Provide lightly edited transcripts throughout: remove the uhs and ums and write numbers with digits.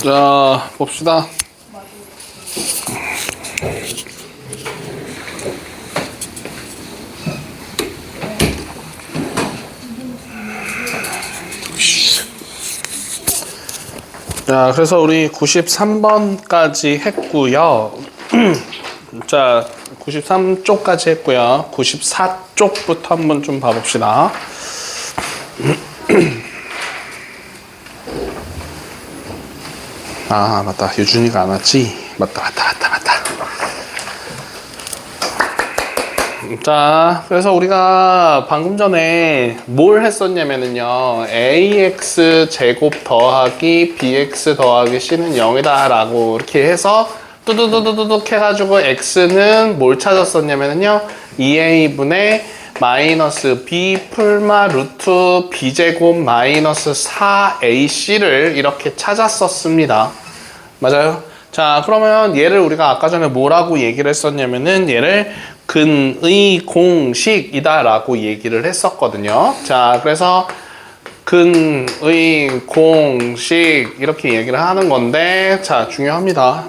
자, 봅시다. 자, 그래서 우리 93번까지 했고요. 자, 93쪽까지 했고요. 94쪽부터 한번 좀 봐봅시다. 아, 맞다. 유준이가 안 왔지? 맞다. 자, 그래서 우리가 방금 전에 뭘 했었냐면은요, ax 제곱 더하기 bx 더하기 c는 0이다 라고 이렇게 해서 뚜두두두둑 해가지고 x는 뭘 찾았었냐면은요, 2a분의 마이너스 b 풀마 루트 b제곱 마이너스 4ac를 이렇게 찾았었습니다. 맞아요? 자, 그러면 얘를 우리가 아까 전에 뭐라고 얘기를 했었냐면은 얘를 근의 공식이다 라고 얘기를 했었거든요. 자, 그래서 근의 공식 이렇게 얘기를 하는 건데, 자, 중요합니다.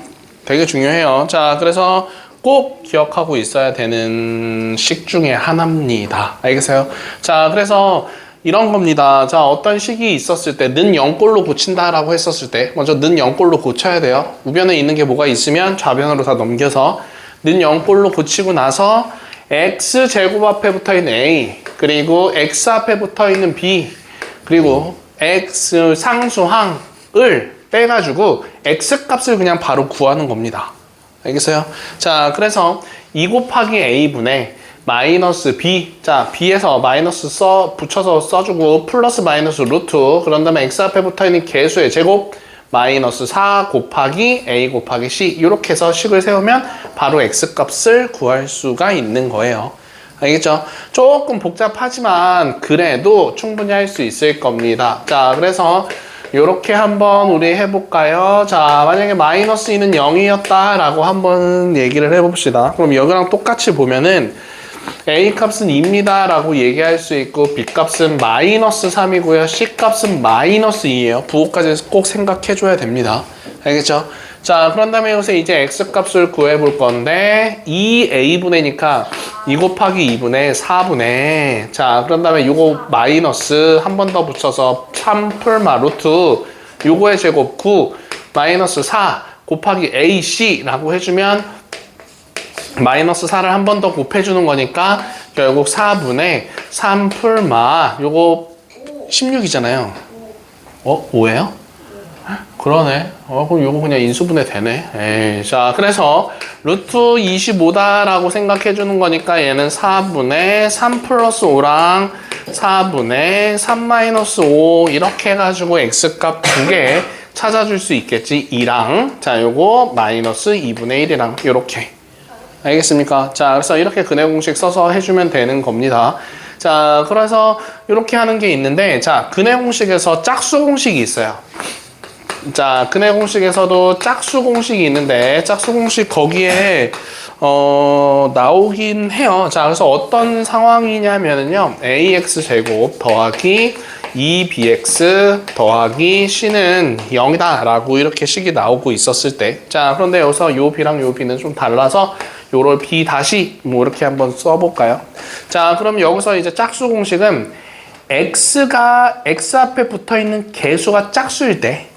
되게 중요해요. 자, 그래서 꼭 기억하고 있어야 되는 식 중에 하나입니다. 알겠어요? 자, 그래서 이런 겁니다. 자, 어떤 식이 있었을 때 는 0꼴로 고친다 라고 했었을 때 먼저 는 0꼴로 고쳐야 돼요. 우변에 있는 게 뭐가 있으면 좌변으로 다 넘겨서 는 0꼴로 고치고 나서 x제곱 앞에 붙어있는 a, 그리고 x 앞에 붙어있는 b, 그리고 x 상수항을 빼가지고 x 값을 그냥 바로 구하는 겁니다. 알겠어요? 자, 그래서 2 곱하기 a분의 마이너스 b, 자, b에서 마이너스 붙여서 써주고 플러스 마이너스 루트, 그런 다음에 x 앞에 붙어있는 개수의 제곱 마이너스 4 곱하기 a 곱하기 c, 이렇게 해서 식을 세우면 바로 x 값을 구할 수가 있는 거예요. 알겠죠? 조금 복잡하지만 그래도 충분히 할 수 있을 겁니다. 자, 그래서 요렇게 한번 우리 해볼까요? 자, 만약에 마이너스 2는 0이었다 라고 한번 얘기를 해봅시다. 그럼 여기랑 똑같이 보면은 a 값은 2입니다 라고 얘기할 수 있고, b 값은 마이너스 3이고요 c 값은 마이너스 2예요 부호까지 꼭 생각해 줘야 됩니다. 알겠죠? 자, 그런 다음에 여기서 이제 x 값을 구해 볼 건데 2a분의니까 2 곱하기 2분의 4분의, 자, 그런 다음에 요거 마이너스 한 번 더 붙여서 3 풀마 루트 요거의 제곱 9 마이너스 4 곱하기 ac 라고 해주면 마이너스 4를 한 번 더 곱해주는 거니까 결국 4분의 3 풀마 요거 16이잖아요. 5예요? 그러네. 그럼 요거 그냥 인수분해 되네. 에이, 자, 그래서 루트 25다 라고 생각해 주는 거니까 얘는 4분의 3 플러스 5랑 4분의 3 마이너스 5 이렇게 해가지고 x값 두 개 찾아줄 수 있겠지. 2랑, 자, 요거 마이너스 2분의 1이랑 요렇게. 알겠습니까? 자, 그래서 이렇게 근해 공식 써서 해주면 되는 겁니다. 자, 그래서 이렇게 하는 게 있는데, 자, 근해 공식에서 짝수 공식이 있어요. 자, 근해 공식에서도 짝수 공식이 있는데, 짝수 공식 거기에 나오긴 해요. 자, 그래서 어떤 상황이냐면요, ax 제곱 더하기 2bx 더하기 c는 0이다 라고 이렇게 식이 나오고 있었을 때, 자, 그런데 여기서 요 b랑 요 b는 좀 달라서 요걸 b 다시 뭐 이렇게 한번 써볼까요? 자, 그럼 여기서 이제 짝수 공식은 x가 x 앞에 붙어있는 개수가 짝수일 때,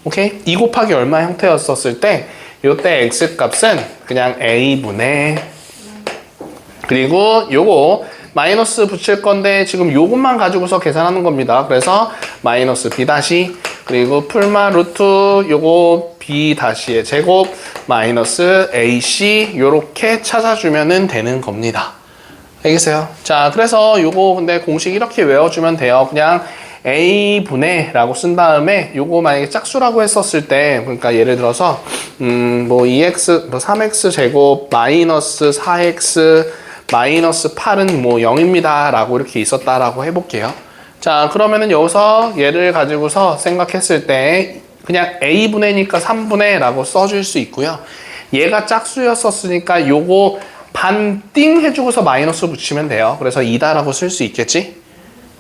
오케이? 2 곱하기 얼마 형태였었을 때, 요때 x 값은 그냥 a분의, 그리고 요거 마이너스 붙일 건데 지금 요것만 가지고서 계산하는 겁니다. 그래서 마이너스 b 다시, 그리고 풀마 루트 요거 b 다시의 제곱 마이너스 ac 요렇게 찾아주면 되는 겁니다. 알겠어요? 자, 그래서 요거 근데 공식 이렇게 외워주면 돼요. 그냥 a분의 라고 쓴 다음에 요거 만약에 짝수라고 했었을 때, 그러니까 예를 들어서 뭐 2x 뭐 3x 제곱 마이너스 4x 마이너스 8은 뭐 0입니다 라고 이렇게 있었다라고 해볼게요. 자, 그러면은 여기서 얘를 가지고서 생각했을 때 그냥 a분의니까 3분의 라고 써줄 수 있고요. 얘가 짝수였었으니까 요거 반띵 해주고서 마이너스 붙이면 돼요. 그래서 2다 라고 쓸 수 있겠지?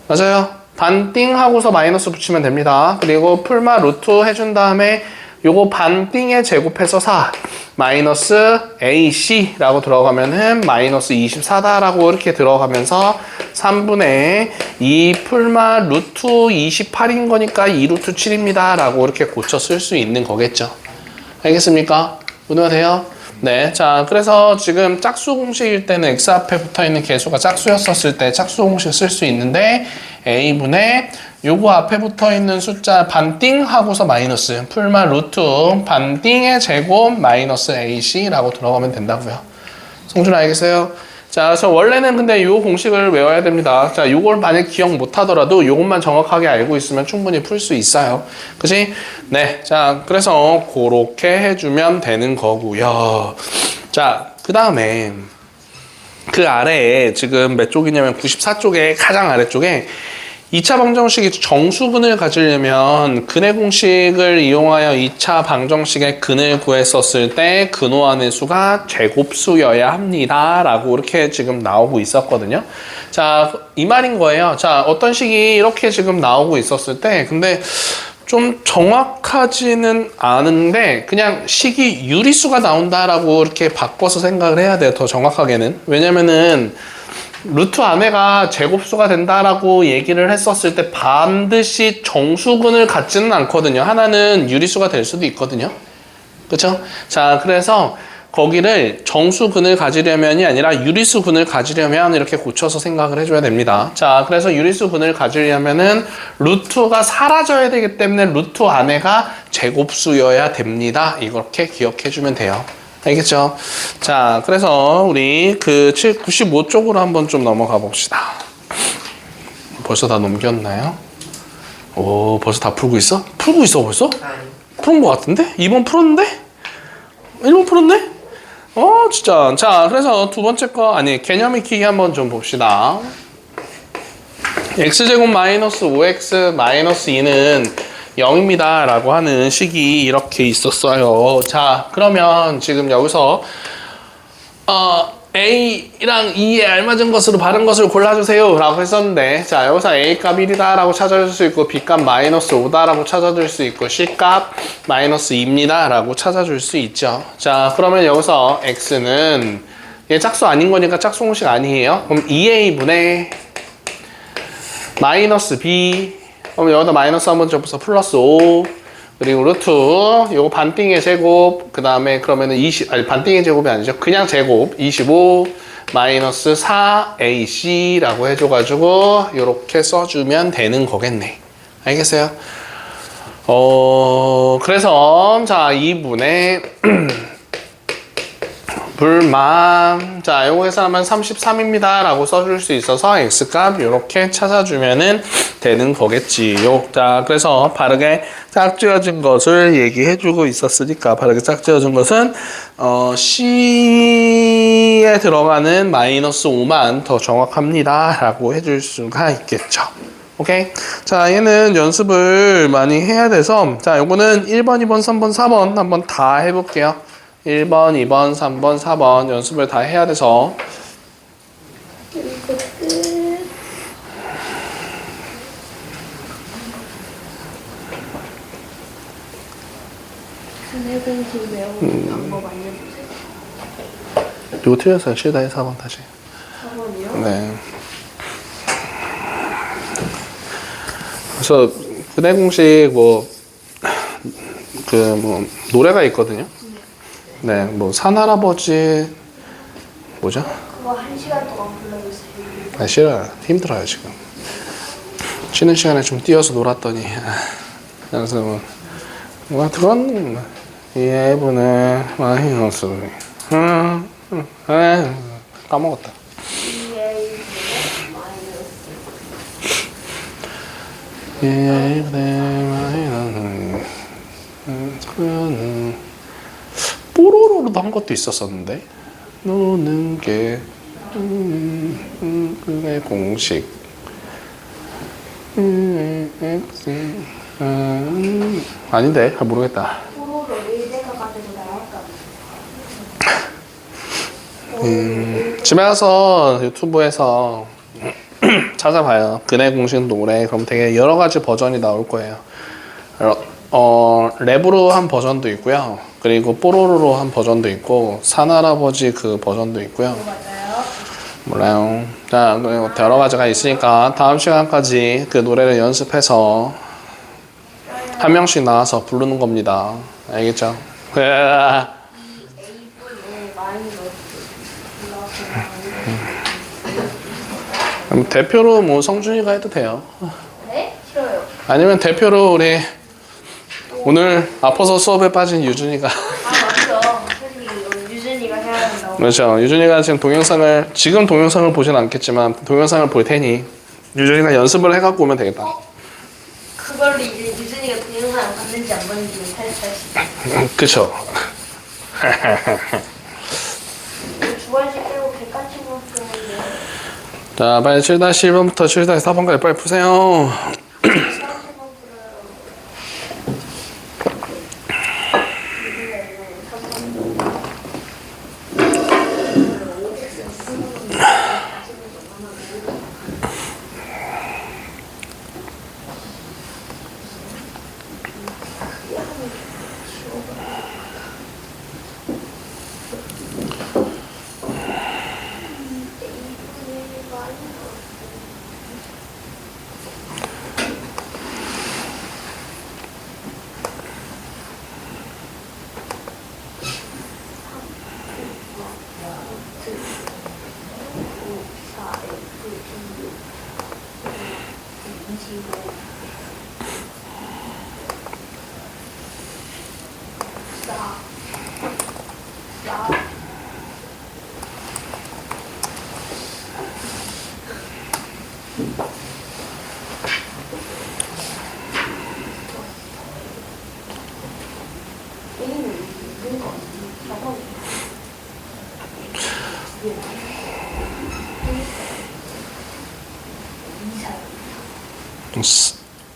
맞아요. 반띵 하고서 마이너스 붙이면 됩니다. 그리고 풀마 루트 해준 다음에 요거 반띵에 제곱해서 4 마이너스 AC라고 들어가면은 마이너스 24다라고 이렇게 들어가면서 3분의 2 풀마 루트 28인 거니까 2 루트 7입니다 라고 이렇게 고쳐 쓸 수 있는 거겠죠. 알겠습니까? 문제가 돼요? 네, 자 그래서 지금 짝수 공식일 때는 x 앞에 붙어있는 개수가 짝수였었을 때 짝수 공식 쓸 수 있는데 a분의 요거 앞에 붙어있는 숫자 반띵 하고서 마이너스 풀마 루트 반띵의 제곱 마이너스 ac라고 들어가면 된다고요. 성준아 알겠어요? 자, 그래서 원래는 근데 요 공식을 외워야 됩니다. 자, 요걸 만약 기억 못 하더라도 요것만 정확하게 알고 있으면 충분히 풀 수 있어요. 그치? 네. 자, 그래서 그렇게 해주면 되는 거고요. 자, 그 다음에 그 아래에 지금 몇 쪽이냐면 94쪽에 가장 아래쪽에 2차 방정식이 정수근을 가지려면 근의 공식을 이용하여 2차 방정식의 근을 구했었을 때 근호환의 수가 제곱수여야 합니다. 라고 이렇게 지금 나오고 있었거든요. 자, 이 말인 거예요. 자, 어떤 식이 이렇게 지금 나오고 있었을 때 근데 좀 정확하지는 않은데 그냥 식이 유리수가 나온다라고 이렇게 바꿔서 생각을 해야 돼요. 더 정확하게는. 왜냐면은 루트 안에가 제곱수가 된다라고 얘기를 했었을 때 반드시 정수근을 갖지는 않거든요. 하나는 유리수가 될 수도 있거든요. 그쵸? 자, 그래서 거기를 정수근을 가지려면이 아니라 유리수근을 가지려면 이렇게 고쳐서 생각을 해줘야 됩니다. 자, 그래서 유리수근을 가지려면은 루트가 사라져야 되기 때문에 루트 안에가 제곱수여야 됩니다. 이렇게 기억해주면 돼요. 알겠죠? 자, 그래서 우리 그 95쪽으로 한번 좀 넘어가 봅시다. 벌써 다 넘겼나요? 오, 벌써 다 풀고 있어? 풀고 있어, 벌써? 푸른 거 같은데? 2번 풀었는데? 1번 풀었네? 진짜. 자, 그래서 두 번째 거, 아니, 개념 익히기 한번 좀 봅시다. x제곱 마이너스 5x 마이너스 2는 0입니다 라고 하는 식이 이렇게 있었어요. 자, 그러면 지금 여기서 A랑 2에 알맞은 것으로 바른 것을 골라주세요 라고 했었는데, 자, 여기서 A값 1이다 라고 찾아줄 수 있고 B값 마이너스 5다 라고 찾아줄 수 있고 C값 마이너스 2입니다 라고 찾아줄 수 있죠. 자, 그러면 여기서 X는 얘 짝수 아닌 거니까 짝수 공식 아니에요. 그럼 2A분의 마이너스 B, 그럼 여기다 마이너스 한번 접어서 플러스 5, 그리고 루트 요거 반띵의 제곱, 그 다음에 그러면은 20, 아니 반띵의 제곱이 아니죠. 그냥 제곱 25 마이너스 4ac라고 해줘가지고 요렇게 써주면 되는 거겠네. 알겠어요? 그래서 자 2분의 불만, 자 요거 계산하면 33입니다 라고 써줄 수 있어서 x값 요렇게 찾아주면은 되는 거겠지요. 자, 그래서 바르게 짝지어진 것을 얘기해주고 있었으니까 바르게 짝지어진 것은 C에 들어가는 마이너스 5만 더 정확합니다 라고 해줄 수가 있겠죠. 오케이? 자, 얘는 연습을 많이 해야 돼서, 자, 요거는 1번, 2번, 3번, 4번 한번 다 해볼게요. 1번, 2번, 3번, 4번 연습을 다 해야 돼서. 근해 공식 외우는 방법 알려주세요. 이거 틀렸어요. 실다해 4번 다시. 4번이요? 네. 그래서 근해 공식 노래가 있거든요. 네, 산할아버지 뭐죠? 그거 1시간 동안 불러주세요. 아, 싫어요. 힘들어요 지금. 쉬는 시간에 좀 뛰어서 놀았더니 그래서 그런 예분의 마이너스 까먹었다. 예분의 마이너스 뽀로로로도 한 것도 있었었는데 노는 게 근의 공식 아닌데 모르겠다. 포로로 1대가 가지고 나왔다. 집에 가서 유튜브에서 찾아봐요. 근의 공식 노래. 그럼 되게 여러 가지 버전이 나올 거예요. 랩으로 한 버전도 있고요. 그리고 뽀로로로 한 버전도 있고 산할아버지 그 버전도 있고요. 맞아요. 몰라요. 자, 여러 가지가 있으니까 다음 시간까지 그 노래를 연습해서 한 명씩 나와서 부르는 겁니다. 알겠죠? A분에 많이 넣어주세요. 그럼 대표로 뭐 성준이가 해도 돼요. 네? 싫어요. 아니면 대표로 우리 오늘 아파서 수업에 빠진 유준이가 맞죠. 선생님 이거 유준이가 해야 된다고. 그렇죠. 유준이가 지금 동영상을 보진 않겠지만 동영상을 볼 테니 유준이가 연습을 해갖고 오면 되겠다. 그걸로 이제 유준이가 동영상 봤는지 안 봤는지 살살 그쵸. 주관식 빼고 객관식 먹었는데 자, 빨리 7-1번부터 7-4번까지 빨리 푸세요.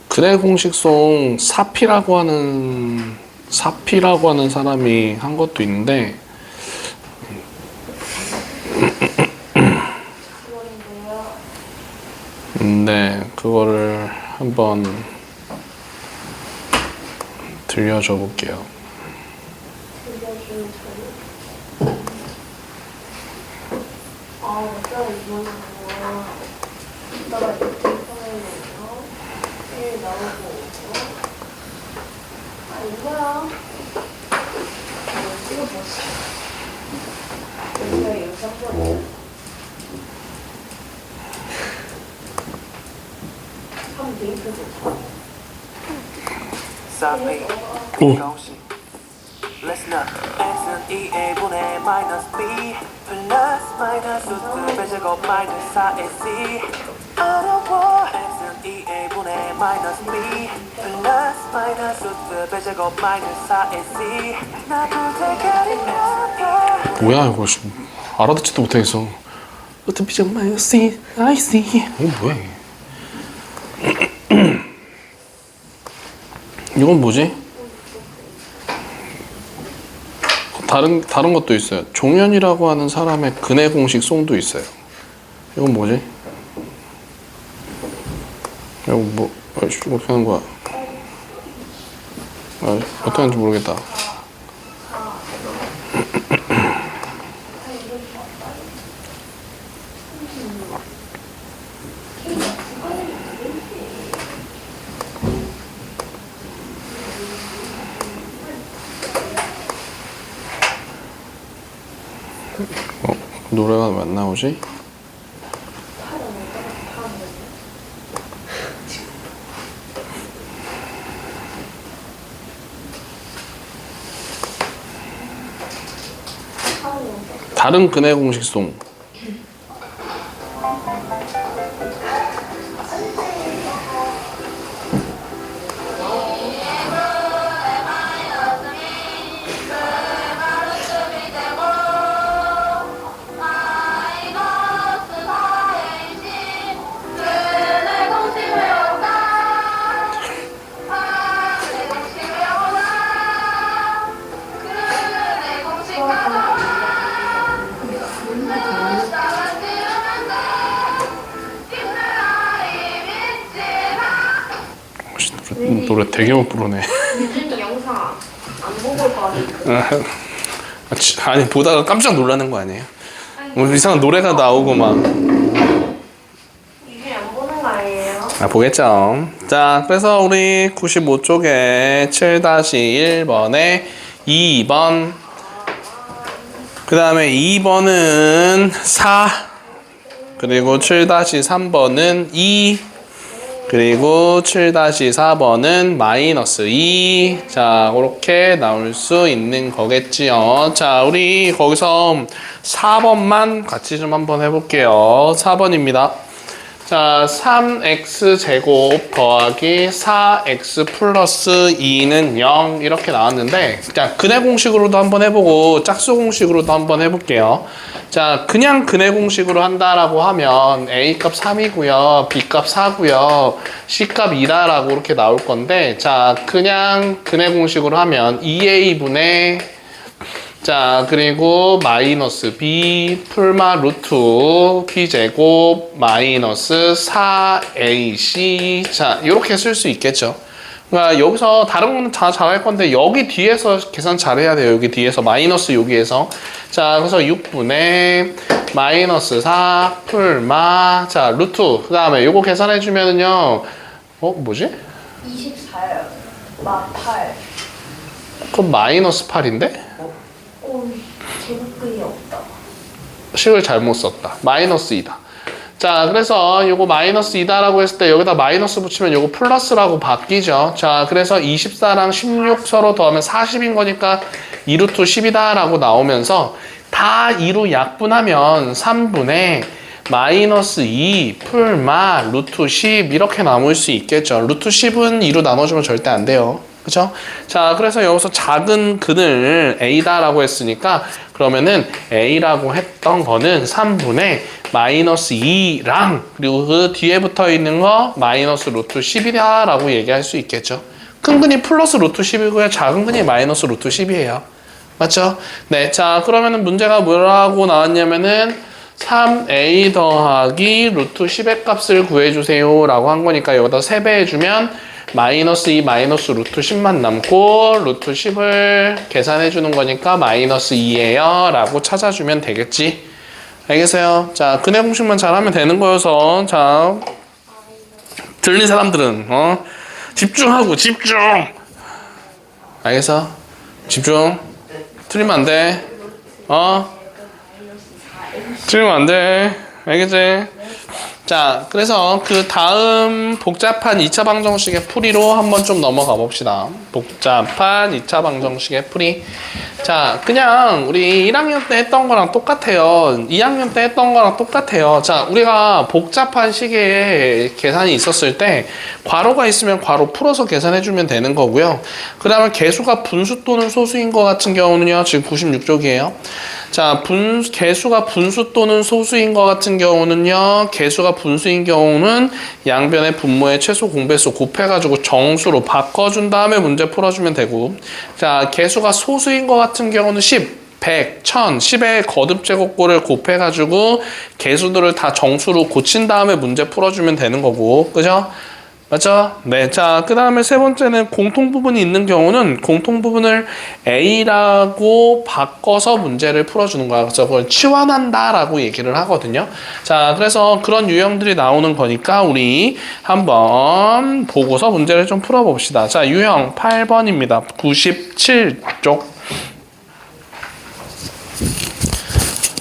그대 공식송 사피라고 하는 사람이 한 것도 있는데 네, 그거를 한번 들려줘 볼게요. 맞다 이거는 이따가 인터넷에서 나오고 이거야 찍어봤어. 여기가 영상본이야. 한번 데이트해보자. 사피 오. 공식 Let's not X는 2A분의 마이너스 B 플러스 마이너스 루트 배제곱 마이너스 4AC 어려워 X는 2A분의 마이너스 B 플러스 마이너스 루트 배제곱 마이너스 4AC 나도 대결이 뭐야 이거 알아듣지도 못하겠어. 어떤 비전 마이너스 I see. 이거 뭐야 이게? 이건 뭐지? 다른 것도 있어요. 종현이라고 하는 사람의 근해 공식 송도 있어요. 이건 뭐지? 이거 뭐 어떻게 하는 거야? 어떻게 하는지 모르겠다. 노래가 왜 안 나오지? 다른 근해 공식송. 노래 되게 못 부르네. 유준이 영상 안 보고 올 거 같아. 아니 보다가 깜짝 놀라는 거 아니에요? 뭐 이상한 노래가 나오고 막. 유준이 안 보는 거 아니에요? 보겠죠. 자, 그래서 우리 95쪽에 7-1번에 2번, 그 다음에 2번은 4, 그리고 7-3번은 2, 그리고 7-4번은 마이너스 2. 자, 그렇게 나올 수 있는 거겠지요. 자, 우리 거기서 4번만 같이 좀 한번 해볼게요. 4번입니다. 자, 3x제곱 더하기 4x 플러스 2는 0 이렇게 나왔는데, 자, 근해 공식으로도 한번 해보고 짝수 공식으로도 한번 해볼게요. 자, 그냥 근해 공식으로 한다라고 하면 A값 3이고요, B값 4고요, C값 2다라고 이렇게 나올 건데, 자, 그냥 근해 공식으로 하면 2A분의 자, 그리고 마이너스 b 풀마 루트 b제곱 마이너스 4ac. 자, 이렇게 쓸 수 있겠죠. 그러니까 여기서 다른 거는 다 잘할 건데 여기 뒤에서 계산 잘해야 돼요. 여기 뒤에서 마이너스 여기에서. 자, 그래서 6분의 마이너스 4 풀마 자 루트. 그 다음에 요거 계산해 주면은요. 뭐지? 24요. 마 8. 그럼 마이너스 8인데? 오, 제곱근이 없다. 식을 잘못 썼다. 마이너스 2다. 자, 그래서 요거 마이너스 2다라고 했을 때 여기다 마이너스 붙이면 요거 플러스라고 바뀌죠. 자, 그래서 24랑 16 서로 더하면 40인 거니까 2루트 10이다라고 나오면서 다 2로 약분하면 3분의 마이너스 2 풀마 루트 10 이렇게 나올 수 있겠죠. 루트 10은 2로 나눠주면 절대 안 돼요. 그죠? 자, 그래서 여기서 작은 근을 A다라고 했으니까 그러면은 A라고 했던 거는 3분의 마이너스 2랑 그리고 그 뒤에 붙어 있는 거 마이너스 루트 10이다라고 얘기할 수 있겠죠. 큰 근이 플러스 루트 10이고요. 작은 근이 마이너스 루트 10이에요. 맞죠? 네. 자, 그러면은 문제가 뭐라고 나왔냐면은 3A 더하기 루트 10의 값을 구해주세요 라고 한 거니까 여기다 3배 해주면 마이너스 2 마이너스 루트 10만 남고 루트 10을 계산해 주는 거니까 마이너스 2예요 라고 찾아주면 되겠지. 알겠어요? 자, 근해 공식만 잘하면 되는 거여서 자, 들린 사람들은 집중하고 집중. 알겠어? 집중. 틀리면 안 돼. 틀리면 안 돼. 알겠지? 자, 그래서 그 다음 복잡한 2차 방정식의 풀이로 한번 좀 넘어가 봅시다. 복잡한 2차 방정식의 풀이. 자, 그냥 우리 1학년 때 했던 거랑 똑같아요. 2학년 때 했던 거랑 똑같아요. 자, 우리가 복잡한 식의 계산이 있었을 때 괄호가 있으면 괄호 풀어서 계산해주면 되는 거고요. 그 다음에 개수가 분수 또는 소수인 것 같은 경우는요. 지금 96쪽이에요. 자, 개수가 분수 또는 소수인 것 같은 경우는요. 개수가 분수인 경우는 양변의 분모의 최소 공배수 곱해가지고 정수로 바꿔준 다음에 문제 풀어주면 되고, 자, 개수가 소수인 것 같은 경우는 10, 100, 1000, 10의 거듭 제곱꼴을 곱해가지고 개수들을 다 정수로 고친 다음에 문제 풀어주면 되는 거고, 그죠? 맞죠? 네. 자, 그 다음에 세 번째는 공통부분이 있는 경우는 공통부분을 A라고 바꿔서 문제를 풀어주는 거야. 그래서 그걸 치환한다라고 얘기를 하거든요. 자, 그래서 그런 유형들이 나오는 거니까 우리 한번 보고서 문제를 좀 풀어봅시다. 자, 유형 8번입니다. 97쪽.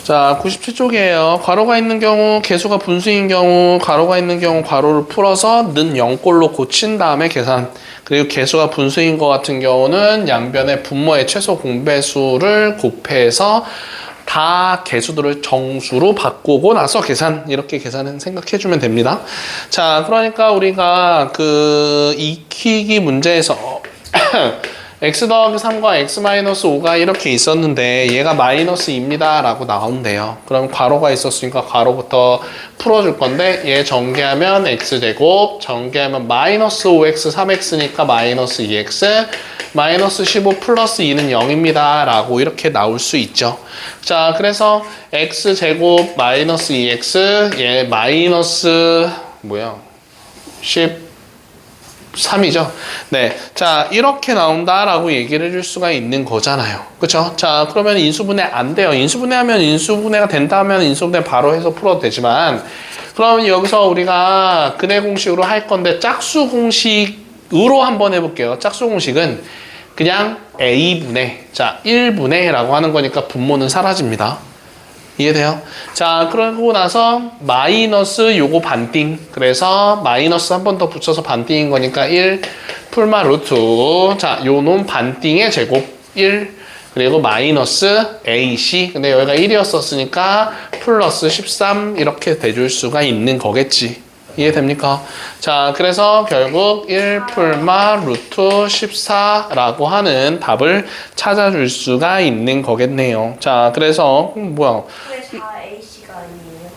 자, 97쪽이에요. 괄호가 있는 경우, 개수가 분수인 경우, 괄호가 있는 경우 괄호를 풀어서 는 0꼴로 고친 다음에 계산. 그리고 개수가 분수인 것 같은 경우는 양변의 분모의 최소 공배수를 곱해서 다 개수들을 정수로 바꾸고 나서 계산. 이렇게 계산은 생각해주면 됩니다. 자, 그러니까 우리가 그 익히기 문제에서 x 더하기 3과 x 마이너스 5가 이렇게 있었는데 얘가 마이너스 2입니다 라고 나온대요. 그럼 괄호가 있었으니까 괄호부터 풀어줄 건데 얘 전개하면 x제곱, 전개하면 마이너스 5x 3x니까 마이너스 2x, 마이너스 15 플러스 2는 0입니다 라고 이렇게 나올 수 있죠. 자, 그래서 x제곱 마이너스 2x 얘 마이너스 14 3이죠. 네. 자, 이렇게 나온다라고 얘기를 해줄 수가 있는 거잖아요. 그쵸? 자, 그러면 인수분해 안 돼요. 인수분해하면 인수분해가 된다 하면 인수분해 바로 해서 풀어도 되지만, 그러면 여기서 우리가 근해 공식으로 할 건데, 짝수 공식으로 한번 해볼게요. 짝수 공식은 그냥 A분의, 자, 1분의라고 하는 거니까 분모는 사라집니다. 이해돼요? 자, 그러고 나서 마이너스 요거 반띵. 그래서 마이너스 한 번 더 붙여서 반띵인 거니까 1 풀마 루트. 자, 요 놈 반띵의 제곱 1. 그리고 마이너스 AC. 근데 여기가 1이었었으니까 플러스 13 이렇게 돼줄 수가 있는 거겠지. 이해됩니까? 자, 그래서 결국 1 풀마 루트 14라고 하는 답을 찾아줄 수가 있는 거겠네요. 자, 그래서 뭐야? 왜 4AC가 아니에요?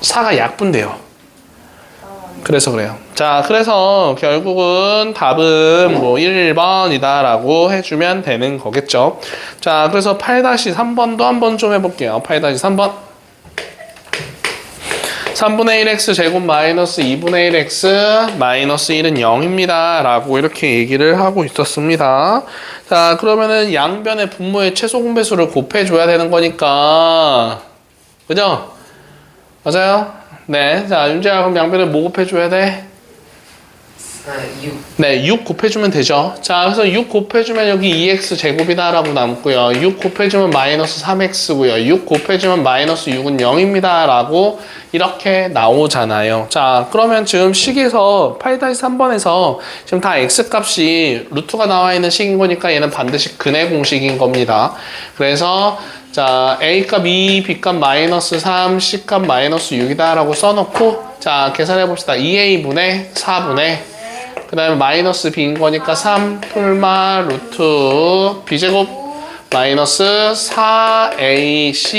4가 약분돼요. 그래서 그래요. 자, 그래서 결국은 답은 뭐 1번이다라고 해주면 되는 거겠죠. 자, 그래서 8-3번도 한번 좀 해볼게요. 8-3번. 3분의 1x 제곱 마이너스 2분의 1x 마이너스 1은 0입니다. 라고 이렇게 얘기를 하고 있었습니다. 자, 그러면은 양변의 분모의 최소 공배수를 곱해줘야 되는 거니까. 그죠? 맞아요? 네. 자, 윤재야, 그럼 양변을 뭐 곱해줘야 돼? 6. 네, 6 곱해주면 되죠. 자, 그래서 6 곱해주면 여기 2x 제곱이다 라고 남고요. 6 곱해주면 마이너스 3x고요. 6 곱해주면 마이너스 6은 0입니다 라고 이렇게 나오잖아요. 자, 그러면 지금 식에서 8-3번에서 지금 다 x값이 루트가 나와 있는 식인 거니까 얘는 반드시 근해 공식인 겁니다. 그래서 자, a값 2, b값 마이너스 3, c값 마이너스 6이다 라고 써놓고 자, 계산해 봅시다. 2a분의 4분의 그 다음에 마이너스 b인 거니까 3 풀마 루트 b제곱 마이너스 4ac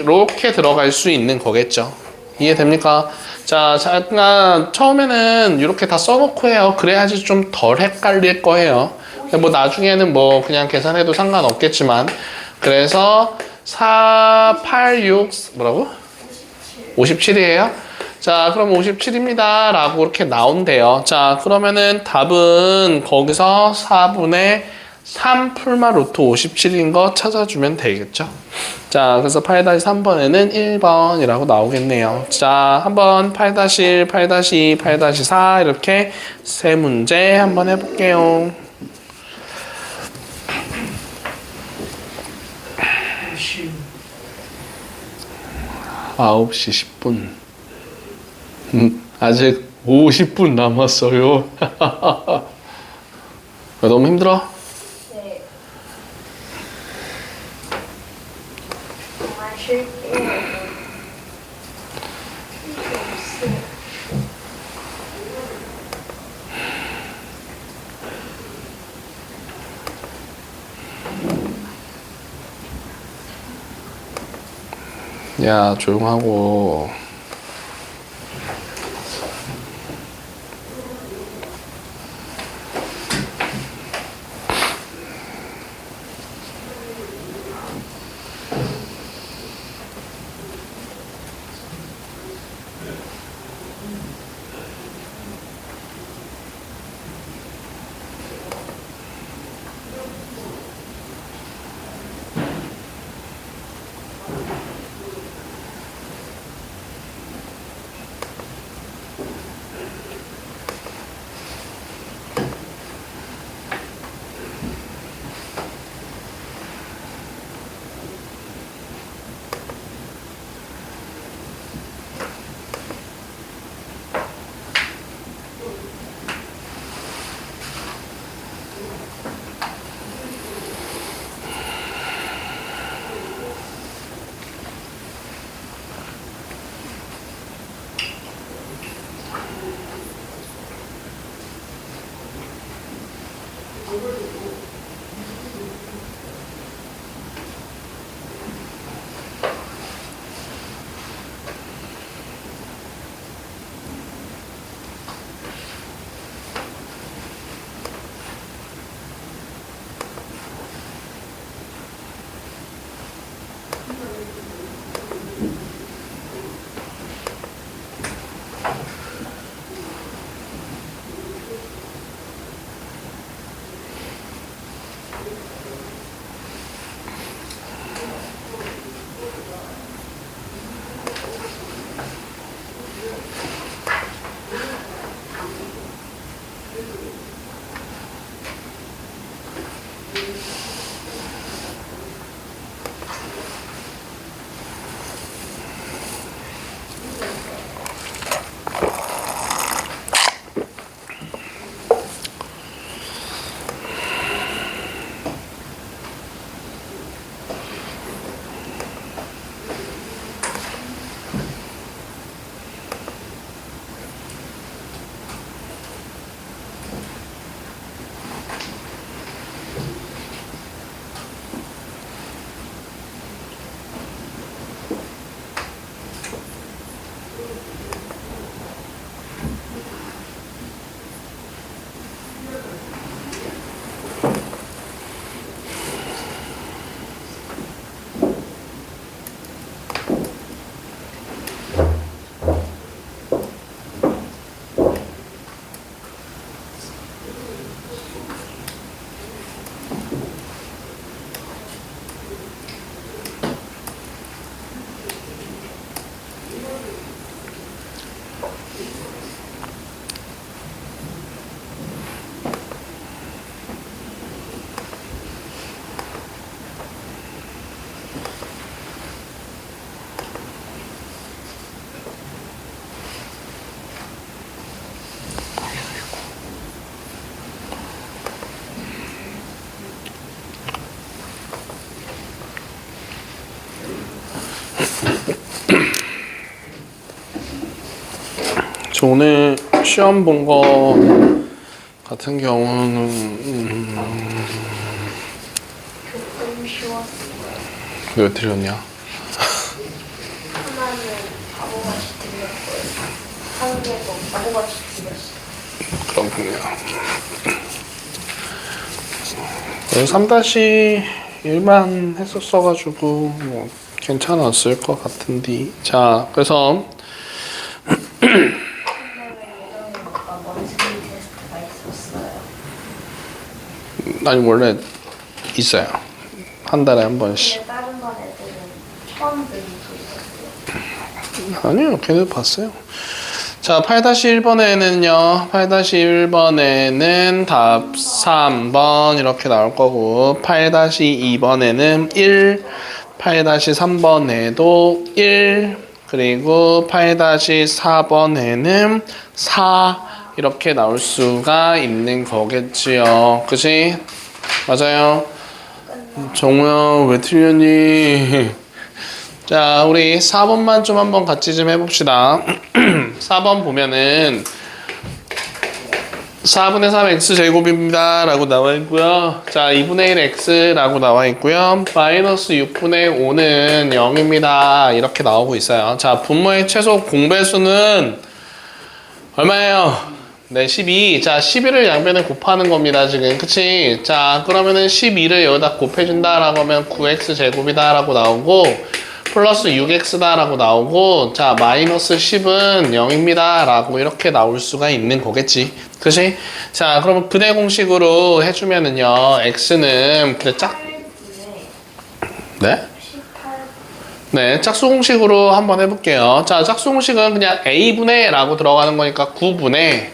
이렇게 들어갈 수 있는 거겠죠. 이해됩니까? 자, 잠깐 처음에는 이렇게 다 써놓고 해요. 그래야지 좀 덜 헷갈릴 거예요. 뭐 나중에는 뭐 그냥 계산해도 상관없겠지만 그래서 4, 8, 6 뭐라고? 57이에요? 자, 그럼 57입니다. 라고 이렇게 나온대요. 자, 그러면은 답은 거기서 4분의 3 풀마 루트 57인 거 찾아주면 되겠죠. 자, 그래서 8-3번에는 1번이라고 나오겠네요. 자, 한번 8-1, 8-2, 8-4 이렇게 세 문제 한번 해볼게요. 9시 10분. 아직 50분 남았어요. 너무 힘들어? 네. 정말 쉴게요. 야, 조용하고. 저 오늘 시험 본 거 같은 경우는 조금 쉬웠어요. 왜 틀렸냐? 하나는 바보같이 들렸고요. 한 개도 바보같이 들렸어요. 그렇군요. 3-1만 했었어가지고 뭐 괜찮았을 것 같은데. 자, 그래서 근데 왜 예전에 뭔가 먼지 테스트가 있었어요? 아니 원래 있어요. 한 달에 한 번씩. 근데 다른 반 애들은 처음 들리고 있었어요. 아니요, 걔네도 봤어요. 자, 8-1번에는요, 8-1번에는 답 3번 이렇게 나올 거고, 8-2번에는 1, 8-3번에도 1, 그리고 8-4번에는 4 이렇게 나올 수가 있는 거겠지요. 그치? 맞아요. 정우야, 왜 틀렸니? 자, 우리 4번만 좀 한번 같이 좀 해봅시다. 4번 보면은 4분의 3 x제곱입니다 라고 나와 있고요. 자, 2분의 1 x라고 나와 있고요. 마이너스 6분의 5는 0입니다. 이렇게 나오고 있어요. 자, 분모의 최소 공배수는 얼마예요? 네, 12. 자, 12를 양변에 곱하는 겁니다, 지금. 그치? 자, 그러면은 12를 여기다 곱해준다 라고 하면 9x제곱이다 라고 나오고, 플러스 6x다 라고 나오고, 자, 마이너스 10은 0입니다 라고 이렇게 나올 수가 있는 거겠지. 그치? 자, 그러면 근해 공식으로 해주면은요, x는, 근데 네? 18. 네, 짝수 공식으로 한번 해볼게요. 자, 짝수 공식은 그냥 a분의 라고 들어가는 거니까 9분의,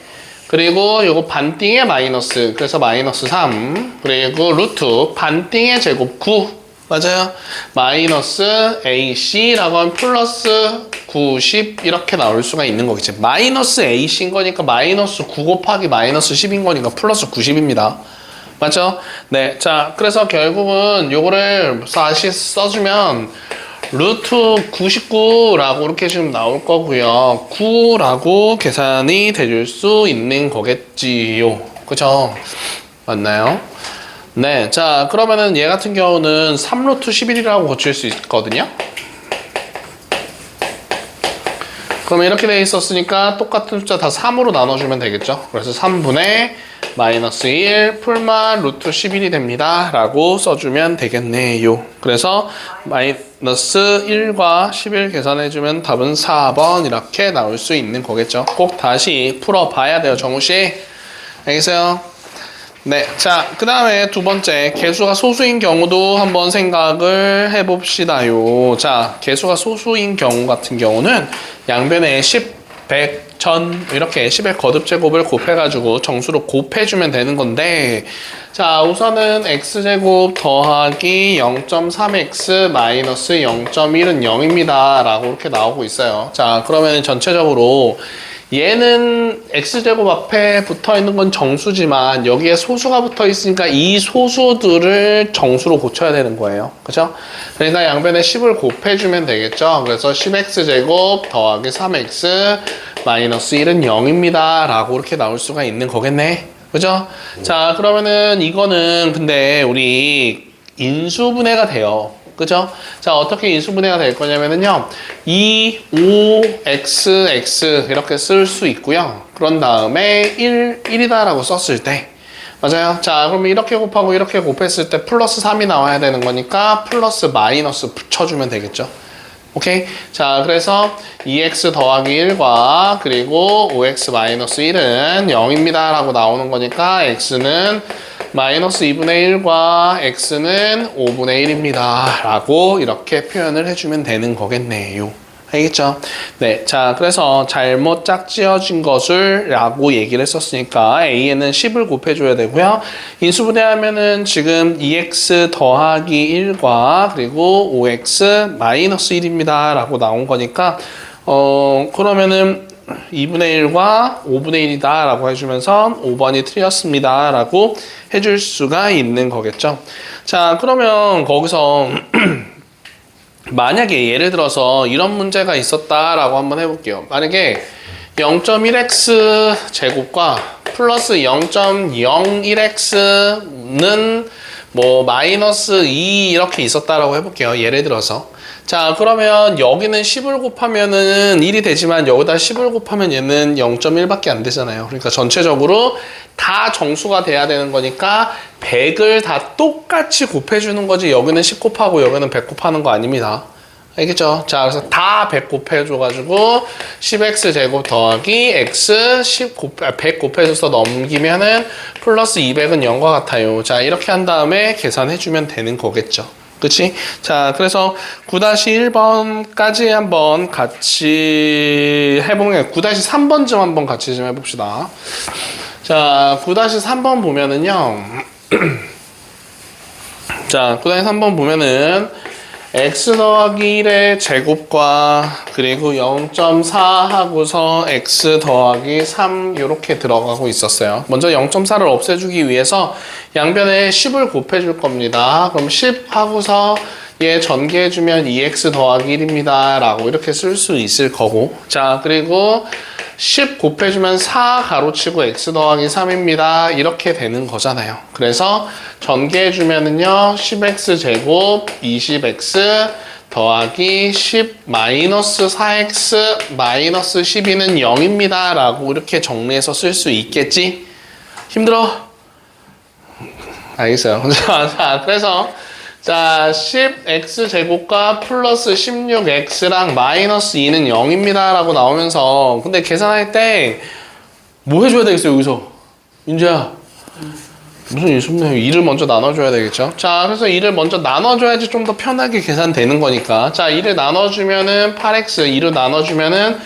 그리고 요거 반띵의 마이너스, 그래서 마이너스 3, 그리고 루트 반띵의 제곱 9, 맞아요. 마이너스 ac라고 하면 플러스 90 이렇게 나올 수가 있는 거겠지. 마이너스 ac인 거니까 마이너스 9 곱하기 마이너스 10인 거니까 플러스 90입니다. 맞죠? 네, 자, 그래서 결국은 요거를 다시 써주면 루트 99라고 이렇게 지금 나올 거고요. 9라고 계산이 되줄 수 있는 거겠지요. 그죠? 맞나요? 네, 자, 그러면은 얘 같은 경우는 3루트 11이라고 고칠 수 있거든요. 그러면 이렇게 돼 있었으니까 똑같은 숫자 다 3으로 나눠주면 되겠죠. 그래서 3분의 마이너스 1 풀만 루트 11이 됩니다 라고 써주면 되겠네요. 그래서 마이너스 1과 11 계산해주면 답은 4번 이렇게 나올 수 있는 거겠죠. 꼭 다시 풀어봐야 돼요, 정우씨. 알겠어요? 네, 자, 그 다음에 두 번째, 개수가 소수인 경우도 한번 생각을 해봅시다요. 자, 개수가 소수인 경우 같은 경우는 양변에 10, 100, 1000 이렇게 10의 거듭제곱을 곱해가지고 정수로 곱해주면 되는 건데, 자, 우선은 x제곱 더하기 0.3x 마이너스 0.1은 0입니다 라고 이렇게 나오고 있어요. 자, 그러면 전체적으로 얘는 x제곱 앞에 붙어 있는 건 정수지만 여기에 소수가 붙어 있으니까 이 소수들을 정수로 고쳐야 되는 거예요. 그죠? 그러니까 양변에 10을 곱해주면 되겠죠. 그래서 10x제곱 더하기 3x 마이너스 1은 0입니다 라고 이렇게 나올 수가 있는 거겠네. 그죠? 자, 그러면은 이거는 근데 우리 인수분해가 돼요. 그죠? 자, 어떻게 인수분해가 될 거냐면은요, 2, 5, x, x 이렇게 쓸 수 있고요. 그런 다음에 1이다 라고 썼을 때, 맞아요. 자, 그러면 이렇게 곱하고 이렇게 곱했을 때 플러스 3이 나와야 되는 거니까 플러스 마이너스 붙여주면 되겠죠. 오케이? 자, 그래서 2x 더하기 1과 그리고 5x 마이너스 1은 0입니다 라고 나오는 거니까 x는 마이너스 2분의 1과 x는 5분의 1입니다 라고 이렇게 표현을 해주면 되는 거겠네요. 알겠죠? 네, 자, 그래서 잘못 짝지어진 것을 라고 얘기를 했었으니까 a에는 10을 곱해줘야 되고요. 인수분해하면은 지금 2x 더하기 1과 그리고 5x 마이너스 1입니다 라고 나온 거니까 그러면은 2분의 1과 5분의 1이다 라고 해주면서 5번이 틀렸습니다 라고 해줄 수가 있는 거겠죠. 자, 그러면 거기서 만약에 예를 들어서 이런 문제가 있었다라고 한번 해볼게요. 만약에 0.1x 제곱과 플러스 0.01x는 뭐 마이너스 2 이렇게 있었다라고 해볼게요. 예를 들어서. 자, 그러면 여기는 10을 곱하면은 1이 되지만 여기다 10을 곱하면 얘는 0.1밖에 안 되잖아요. 그러니까 전체적으로 다 정수가 돼야 되는 거니까 100을 다 똑같이 곱해주는 거지 여기는 10 곱하고 여기는 100 곱하는 거 아닙니다. 알겠죠? 자, 그래서 다 100 곱해줘가지고 10x 제곱 더하기 x 100 곱해줘서 넘기면은 플러스 200은 0과 같아요. 자, 이렇게 한 다음에 계산해주면 되는 거겠죠. 그치? 자, 그래서 9-1번까지 한번 같이 해보면 9-3번쯤 한번 같이 좀 해봅시다. 자, 9-3번 보면은요. 자, 9-3번 보면은 x 더하기 1의 제곱과 그리고 0.4 하고서 x 더하기 3 이렇게 들어가고 있었어요. 먼저 0.4를 없애주기 위해서 양변에 10을 곱해줄 겁니다. 그럼 10 하고서 얘 전개해주면 2x 더하기 1입니다 라고 이렇게 쓸 수 있을 거고, 자, 그리고 10 곱해주면 4 가로치고 x 더하기 3입니다. 이렇게 되는 거잖아요. 그래서 전개해주면은요, 10x 제곱 20x 더하기 10 마이너스 4x 마이너스 12는 0입니다. 라고 이렇게 정리해서 쓸 수 있겠지? 힘들어? 알겠어요. 자, 그래서 자, 10x 제곱과 플러스 16x랑 마이너스 2는 0입니다 라고 나오면서, 근데 계산할 때 뭐 해줘야 되겠어요 여기서? 윤재야, 무슨 인수분해요? 2를 먼저 나눠줘야 되겠죠? 자, 그래서 2를 먼저 나눠줘야지 좀 더 편하게 계산되는 거니까, 자, 2를 나눠주면은 8x, 2를 나눠주면은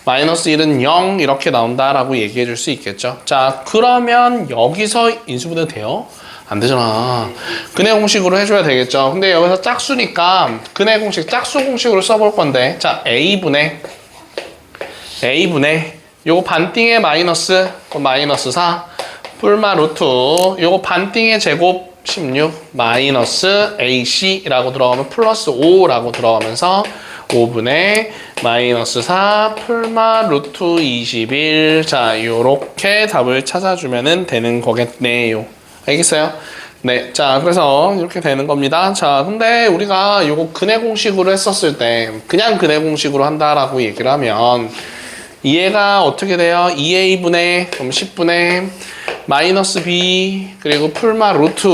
마이너스 1은 0 이렇게 나온다라고 얘기해 줄 수 있겠죠? 자, 그러면 여기서 인수분해 돼요? 안 되잖아. 근해 공식으로 해줘야 되겠죠. 근데 여기서 짝수니까 근해 공식, 짝수 공식으로 써볼 건데, 자, A분의 요거 반띵의 마이너스, 마이너스 4 뿔마 루트 요거 반띵의 제곱 16 마이너스 AC라고 들어가면 플러스 5라고 들어가면서 5분의 마이너스 4 풀마 루트 21. 자, 요렇게 답을 찾아주면 되는 거겠네요. 알겠어요? 네, 자, 그래서 이렇게 되는 겁니다. 자, 근데 우리가 요거 근해 공식으로 했었을 때 그냥 근해 공식으로 한다라고 얘기를 하면 얘가 어떻게 돼요? 2a분의 그럼 10분의 마이너스 b 그리고 풀마 루트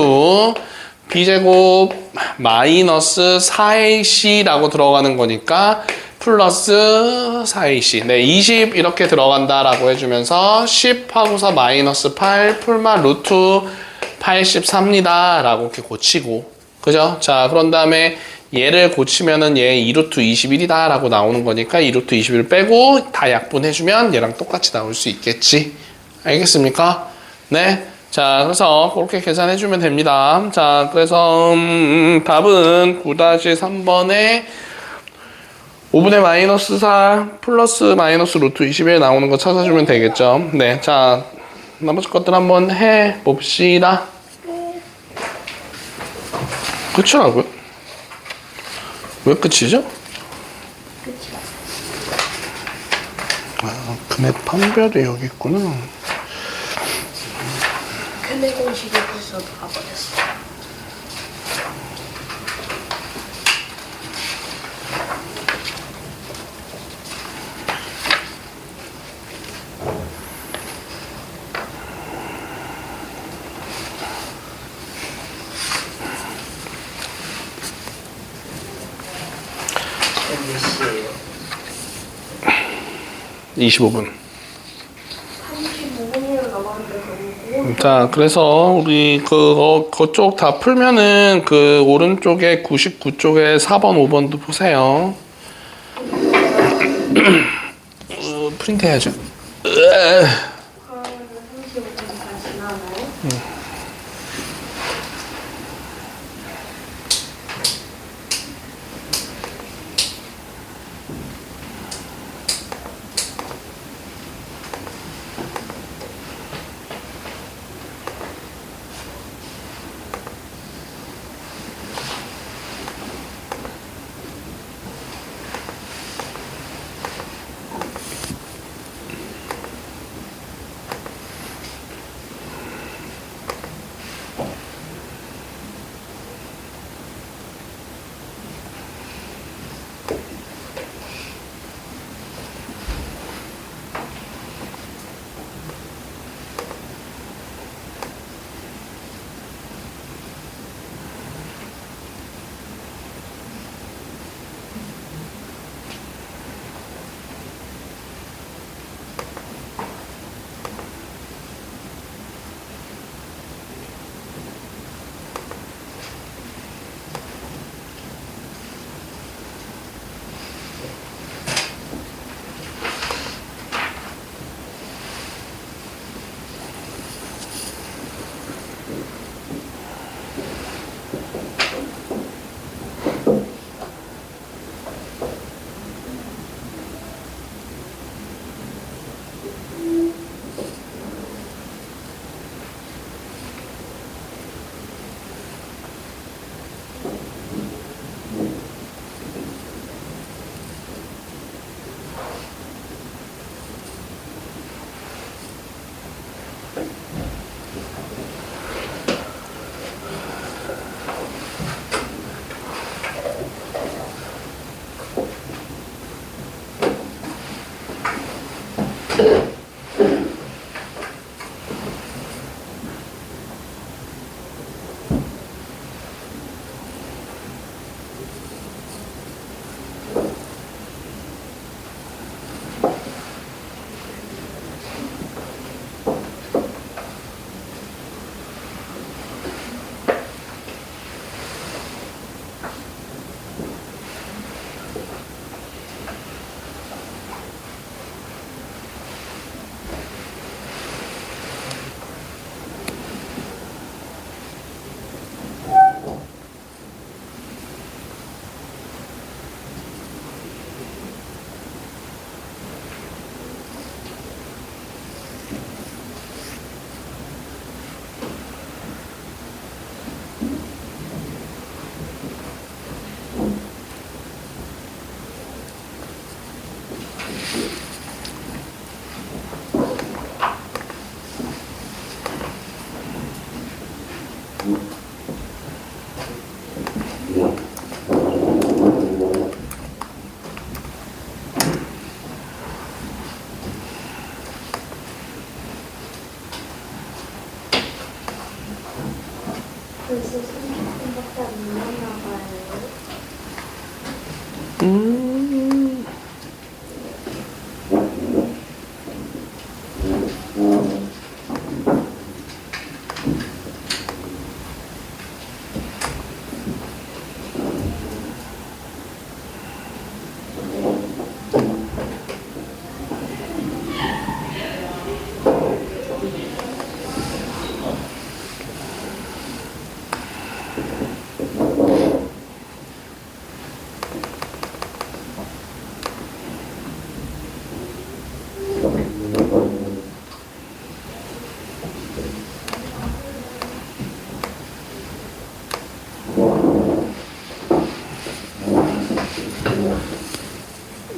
b제곱 마이너스 4ac라고 들어가는 거니까 플러스 4ac. 네, 20 이렇게 들어간다라고 해주면서 10 하고서 마이너스 8 풀마 루트 83입니다 라고 이렇게 고치고, 그죠? 자, 그런 다음에 얘를 고치면은 얘 2루트 21이다 라고 나오는 거니까 2루트 21 빼고 다 약분해주면 얘랑 똑같이 나올 수 있겠지. 알겠습니까? 네. 자, 그래서 그렇게 계산해주면 됩니다. 자, 그래서 답은 9-3번에 5분의 마이너스 4 플러스 마이너스 루트 21 나오는 거 찾아주면 되겠죠. 네. 자, 나머지 것들 한번 해봅시다. 끝이라고요? 왜 끝이죠? 아, 근의 판별이 여기 있구나. 근데 공식이 벌써 가버렸어. 몇 시에요? 25분. 35분이나 남았는데 너무 자, 그래서 우리 그쪽 다 풀면은 그 오른쪽에 99쪽에 4번, 5번도 보세요. 프린트 해야죠. 그러면 35분이 다 지나나요? 벌써 30분밖에 안 남았나 봐요.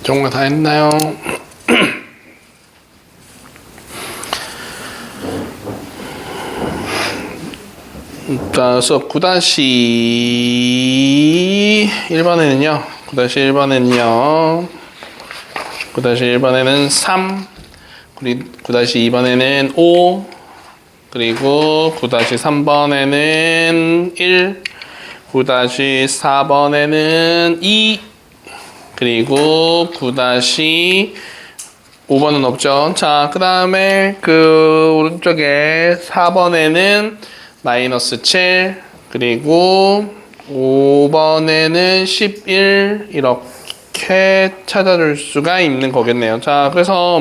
정말 다 했나요? 자, 그래서 9-1번에는요. 9-1번에는 3, 그리고 9-2번에는 5, 그리고 9-3번에는 1, 9-4번에는 2, 그리고 9-5번은 없죠. 자, 그 다음에 그 오른쪽에 4번에는 마이너스 7, 그리고 5번에는 11, 이렇게 찾아줄 수가 있는 거겠네요. 자, 그래서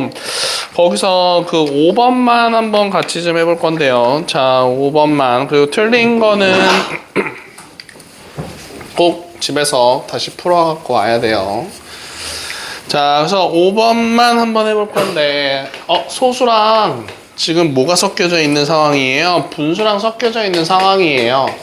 거기서 그 5번만 한번 같이 좀 해볼 건데요. 자, 5번만. 그리고 틀린 거는 꼭 집에서 다시 풀어갖고 와야 돼요. 자, 그래서 5번만 한번 해볼 건데, 소수랑 지금 뭐가 섞여져 있는 상황이에요? 분수랑 섞여져 있는 상황이에요.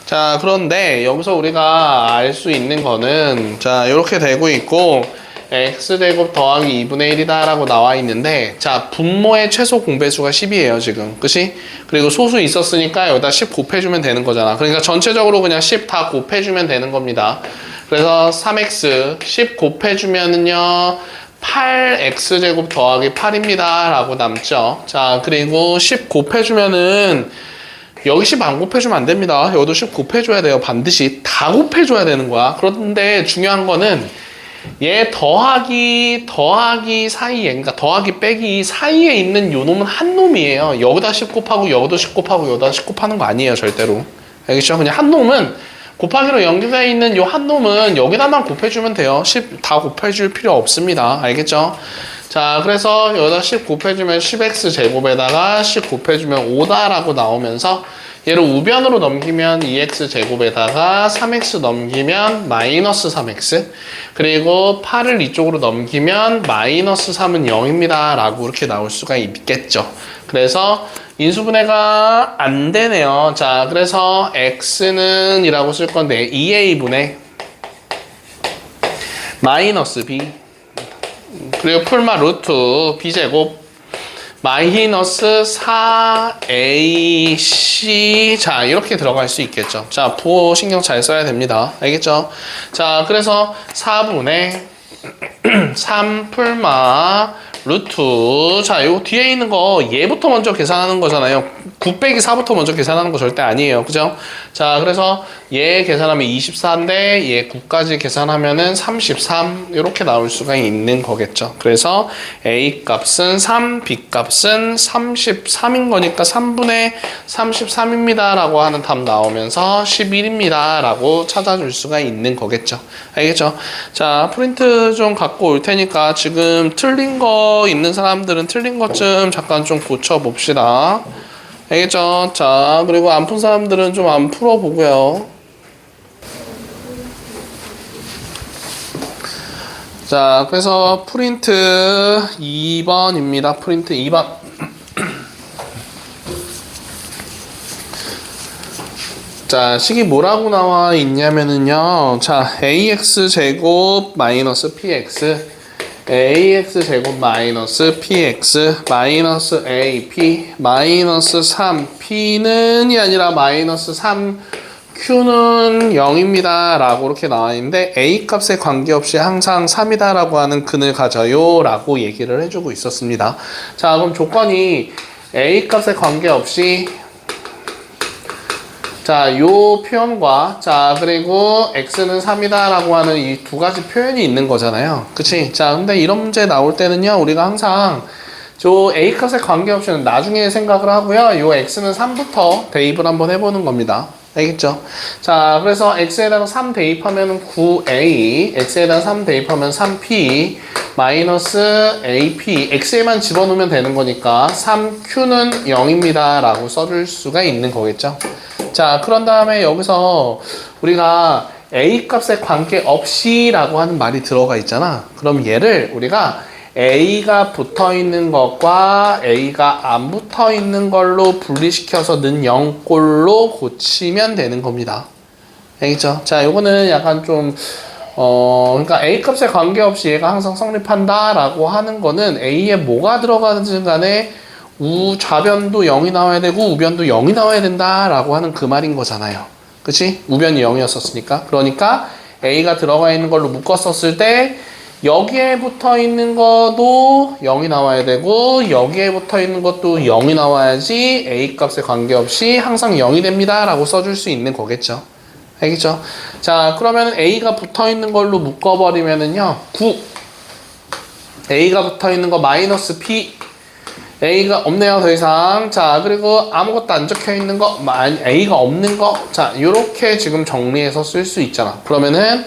자, 그런데 여기서 우리가 알 수 있는 거는, 자, 이렇게 되고 있고, x제곱 더하기 2분의 1이다 라고 나와 있는데, 자, 분모의 최소 공배수가 10이에요, 지금. 그치? 그리고 소수 있었으니까 여기다 10 곱해주면 되는 거잖아. 그러니까 전체적으로 그냥 10 다 곱해주면 되는 겁니다. 그래서 3x 10 곱해주면은요, 8x제곱 더하기 8입니다 라고 남죠. 자, 그리고 10 곱해주면은 여기 10 안 곱해주면 안 됩니다. 여기도 10 곱해줘야 돼요. 반드시 다 곱해줘야 되는 거야. 그런데 중요한 거는 얘 더하기 사이에, 그러니까 더하기 빼기 사이에 있는 요 놈은 한 놈이에요. 여기다 10 곱하고 여기도 10 곱하고 여기다 10 곱하는 거 아니에요, 절대로. 알겠죠? 그냥 한 놈은 곱하기로 연결되어 있는 요 한 놈은 여기다만 곱해주면 돼요. 10 다 곱해줄 필요 없습니다. 알겠죠? 자, 그래서 여기다 10 곱해주면 10x 제곱에다가 10 곱해주면 5다라고 나오면서 얘를 우변으로 넘기면 2x 제곱에다가 3x 넘기면 마이너스 3x, 그리고 8을 이쪽으로 넘기면 마이너스 3은 0입니다 라고 이렇게 나올 수가 있겠죠. 그래서 인수분해가 안 되네요. 자, 그래서 x는 이라고 쓸 건데 2a분의 마이너스 b, 그리고 풀마 루트 b제곱 마이너스 4ac, 자, 이렇게 들어갈 수 있겠죠. 자, 부호 신경 잘 써야 됩니다. 알겠죠? 자, 그래서 4분의 3 풀마 루트, 자, 요 뒤에 있는 거 얘부터 먼저 계산하는 거잖아요. 9 빼기 4부터 먼저 계산하는 거 절대 아니에요. 그죠? 자, 그래서 얘 계산하면 24인데 얘 9까지 계산하면은 33, 이렇게 나올 수가 있는 거겠죠. 그래서 A 값은 3, B 값은 33인 거니까 3분의 33입니다 라고 하는 답 나오면서 11입니다 라고 찾아줄 수가 있는 거겠죠. 알겠죠? 자, 프린트 좀 갖고 올 테니까 지금 틀린 거 있는 사람들은 틀린 것 좀 잠깐 좀 고쳐봅시다. 알겠죠? 자, 그리고 안 푼 사람들은 좀 안 풀어보고요. 자, 그래서 프린트 2번입니다. 프린트 2번. 자, 식이 뭐라고 나와 있냐면은요. 자, ax 제곱 마이너스 px, ax 제곱 마이너스 px 마이너스 ap 마이너스 3p는이 아니라 마이너스 3q는 0입니다 라고 이렇게 나와 있는데, a 값에 관계없이 항상 3이다 라고 하는 근을 가져요 라고 얘기를 해주고 있었습니다. 자, 그럼 조건이 a 값에 관계없이, 자, 요 표현과, 자, 그리고 x는 3이다 라고 하는 이 두 가지 표현이 있는 거잖아요. 그치? 자, 근데 이런 문제 나올 때는요, 우리가 항상 저 a 값에 관계없이 나중에 생각을 하고요, 요 x는 3부터 대입을 한번 해보는 겁니다. 알겠죠? 자, 그래서 x에다가 3 대입하면 9a, x에다가 3 대입하면 3p, 마이너스 ap, x에만 집어넣으면 되는 거니까 3q는 0입니다 라고 써줄 수가 있는 거겠죠? 자, 그런 다음에 여기서 우리가 a 값에 관계없이 라고 하는 말이 들어가 있잖아. 그럼 얘를 우리가 a가 붙어 있는 것과 a가 안 붙어 있는 걸로 분리시켜서 는 0꼴로 고치면 되는 겁니다. 알겠죠? 자, 요거는 약간 좀 그러니까 A 값에 관계없이 얘가 항상 성립한다라고 하는 거는 A에 뭐가 들어가든지 간에 좌변도 0이 나와야 되고 우변도 0이 나와야 된다라고 하는 그 말인 거잖아요. 그치? 우변이 0이었었으니까. 그러니까 A가 들어가 있는 걸로 묶었었을 때 여기에 붙어 있는 것도 0이 나와야 되고 여기에 붙어 있는 것도 0이 나와야지 A 값에 관계없이 항상 0이 됩니다 라고 써줄 수 있는 거겠죠. 알겠죠? 자, 그러면 A가 붙어 있는 걸로 묶어버리면은요 9 A가 붙어 있는 거 마이너스 P A가 없네요 더 이상. 자, 그리고 아무것도 안 적혀 있는 거 A가 없는 거. 자, 요렇게 지금 정리해서 쓸 수 있잖아. 그러면은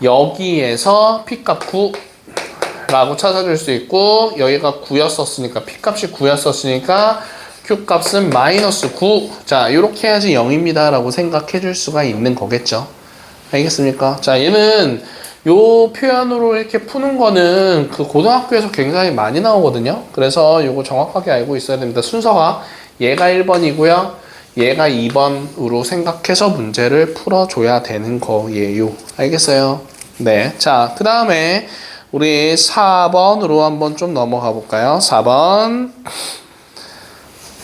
여기에서 P값 9 라고 찾아줄 수 있고 여기가 9였었으니까 P값이 9였었으니까 Q값은 마이너스 9. 자, 요렇게 해야지 0입니다 라고 생각해 줄 수가 있는 거겠죠. 알겠습니까? 자, 얘는 요 표현으로 이렇게 푸는 거는 그 고등학교에서 굉장히 많이 나오거든요. 그래서 요거 정확하게 알고 있어야 됩니다. 순서가 얘가 1번이고요. 얘가 2번으로 생각해서 문제를 풀어줘야 되는 거예요. 알겠어요? 네. 자, 그 다음에 우리 4번으로 한번 좀 넘어가 볼까요? 4번.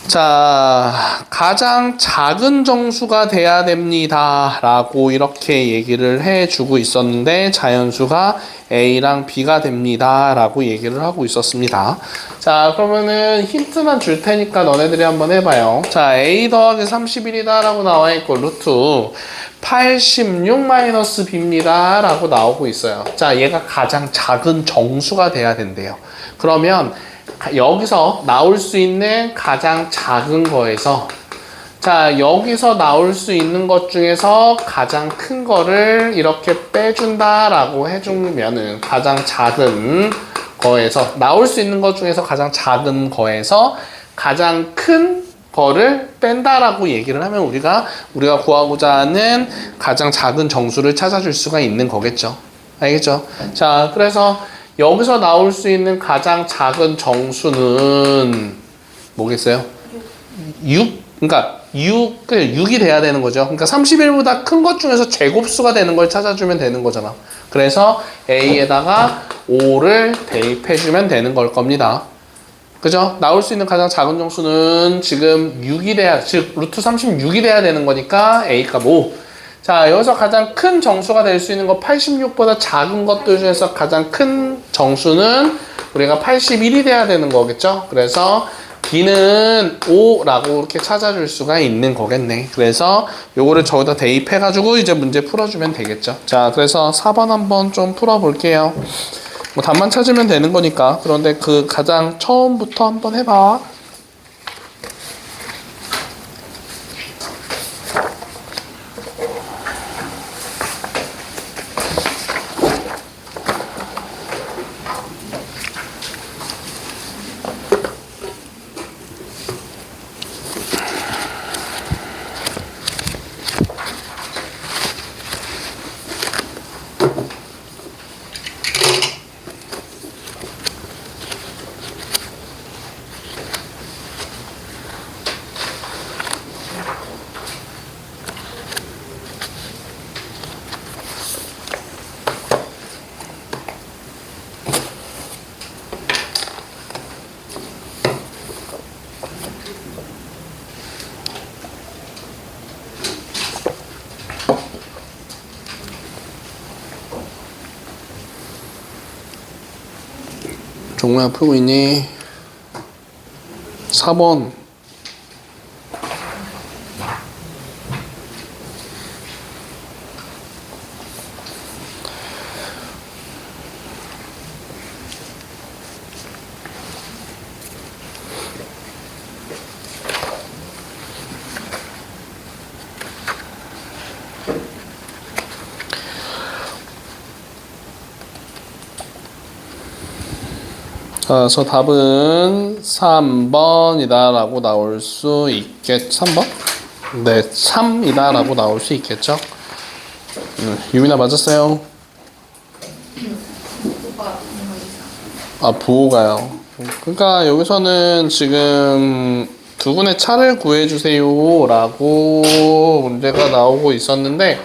자, 가장 작은 정수가 돼야 됩니다 라고 이렇게 얘기를 해주고 있었는데 자연수가 A랑 B가 됩니다 라고 얘기를 하고 있었습니다. 자, 그러면은 힌트만 줄 테니까 너네들이 한번 해봐요. 자, A 더하기 31이다 라고 나와 있고 루트 86 B입니다 라고 나오고 있어요. 자, 얘가 가장 작은 정수가 돼야 된대요. 그러면 여기서 나올 수 있는 가장 작은 거에서 자, 여기서 나올 수 있는 것 중에서 가장 큰 거를 이렇게 빼준다라고 해주면은 가장 작은 거에서 나올 수 있는 것 중에서 가장 작은 거에서 가장 큰 거를 뺀다라고 얘기를 하면 우리가 구하고자 하는 가장 작은 정수를 찾아줄 수가 있는 거겠죠. 알겠죠? 자, 그래서 여기서 나올 수 있는 가장 작은 정수는 뭐겠어요? 6? 그러니까 6이 돼야 되는 거죠. 그러니까 31보다 큰 것 중에서 제곱수가 되는 걸 찾아주면 되는 거잖아. 그래서 A에다가 5를 대입해주면 되는 걸 겁니다. 그죠? 나올 수 있는 가장 작은 정수는 지금 6이 돼야, 즉 루트 36이 돼야 되는 거니까 A값 5. 자, 여기서 가장 큰 정수가 될 수 있는 거 86보다 작은 것들 중에서 가장 큰 정수는 우리가 81이 돼야 되는 거겠죠? 그래서 B는 5라고 이렇게 찾아줄 수가 있는 거겠네. 그래서 요거를 저기다 대입해가지고 이제 문제 풀어주면 되겠죠. 자, 그래서 4번 한번 좀 풀어볼게요. 뭐 답만 찾으면 되는 거니까. 그런데 그 가장 처음부터 한번 해봐. 종모야 풀고 있니? 4번. 그래서 답은 3번이다 라고 나올 수 있겠. 3번? 네, 3이다 라고 나올 수 있겠죠. 유민아 맞았어요? 아, 부호가요. 그러니까 여기서는 지금 두 분의 차를 구해주세요 라고 문제가 나오고 있었는데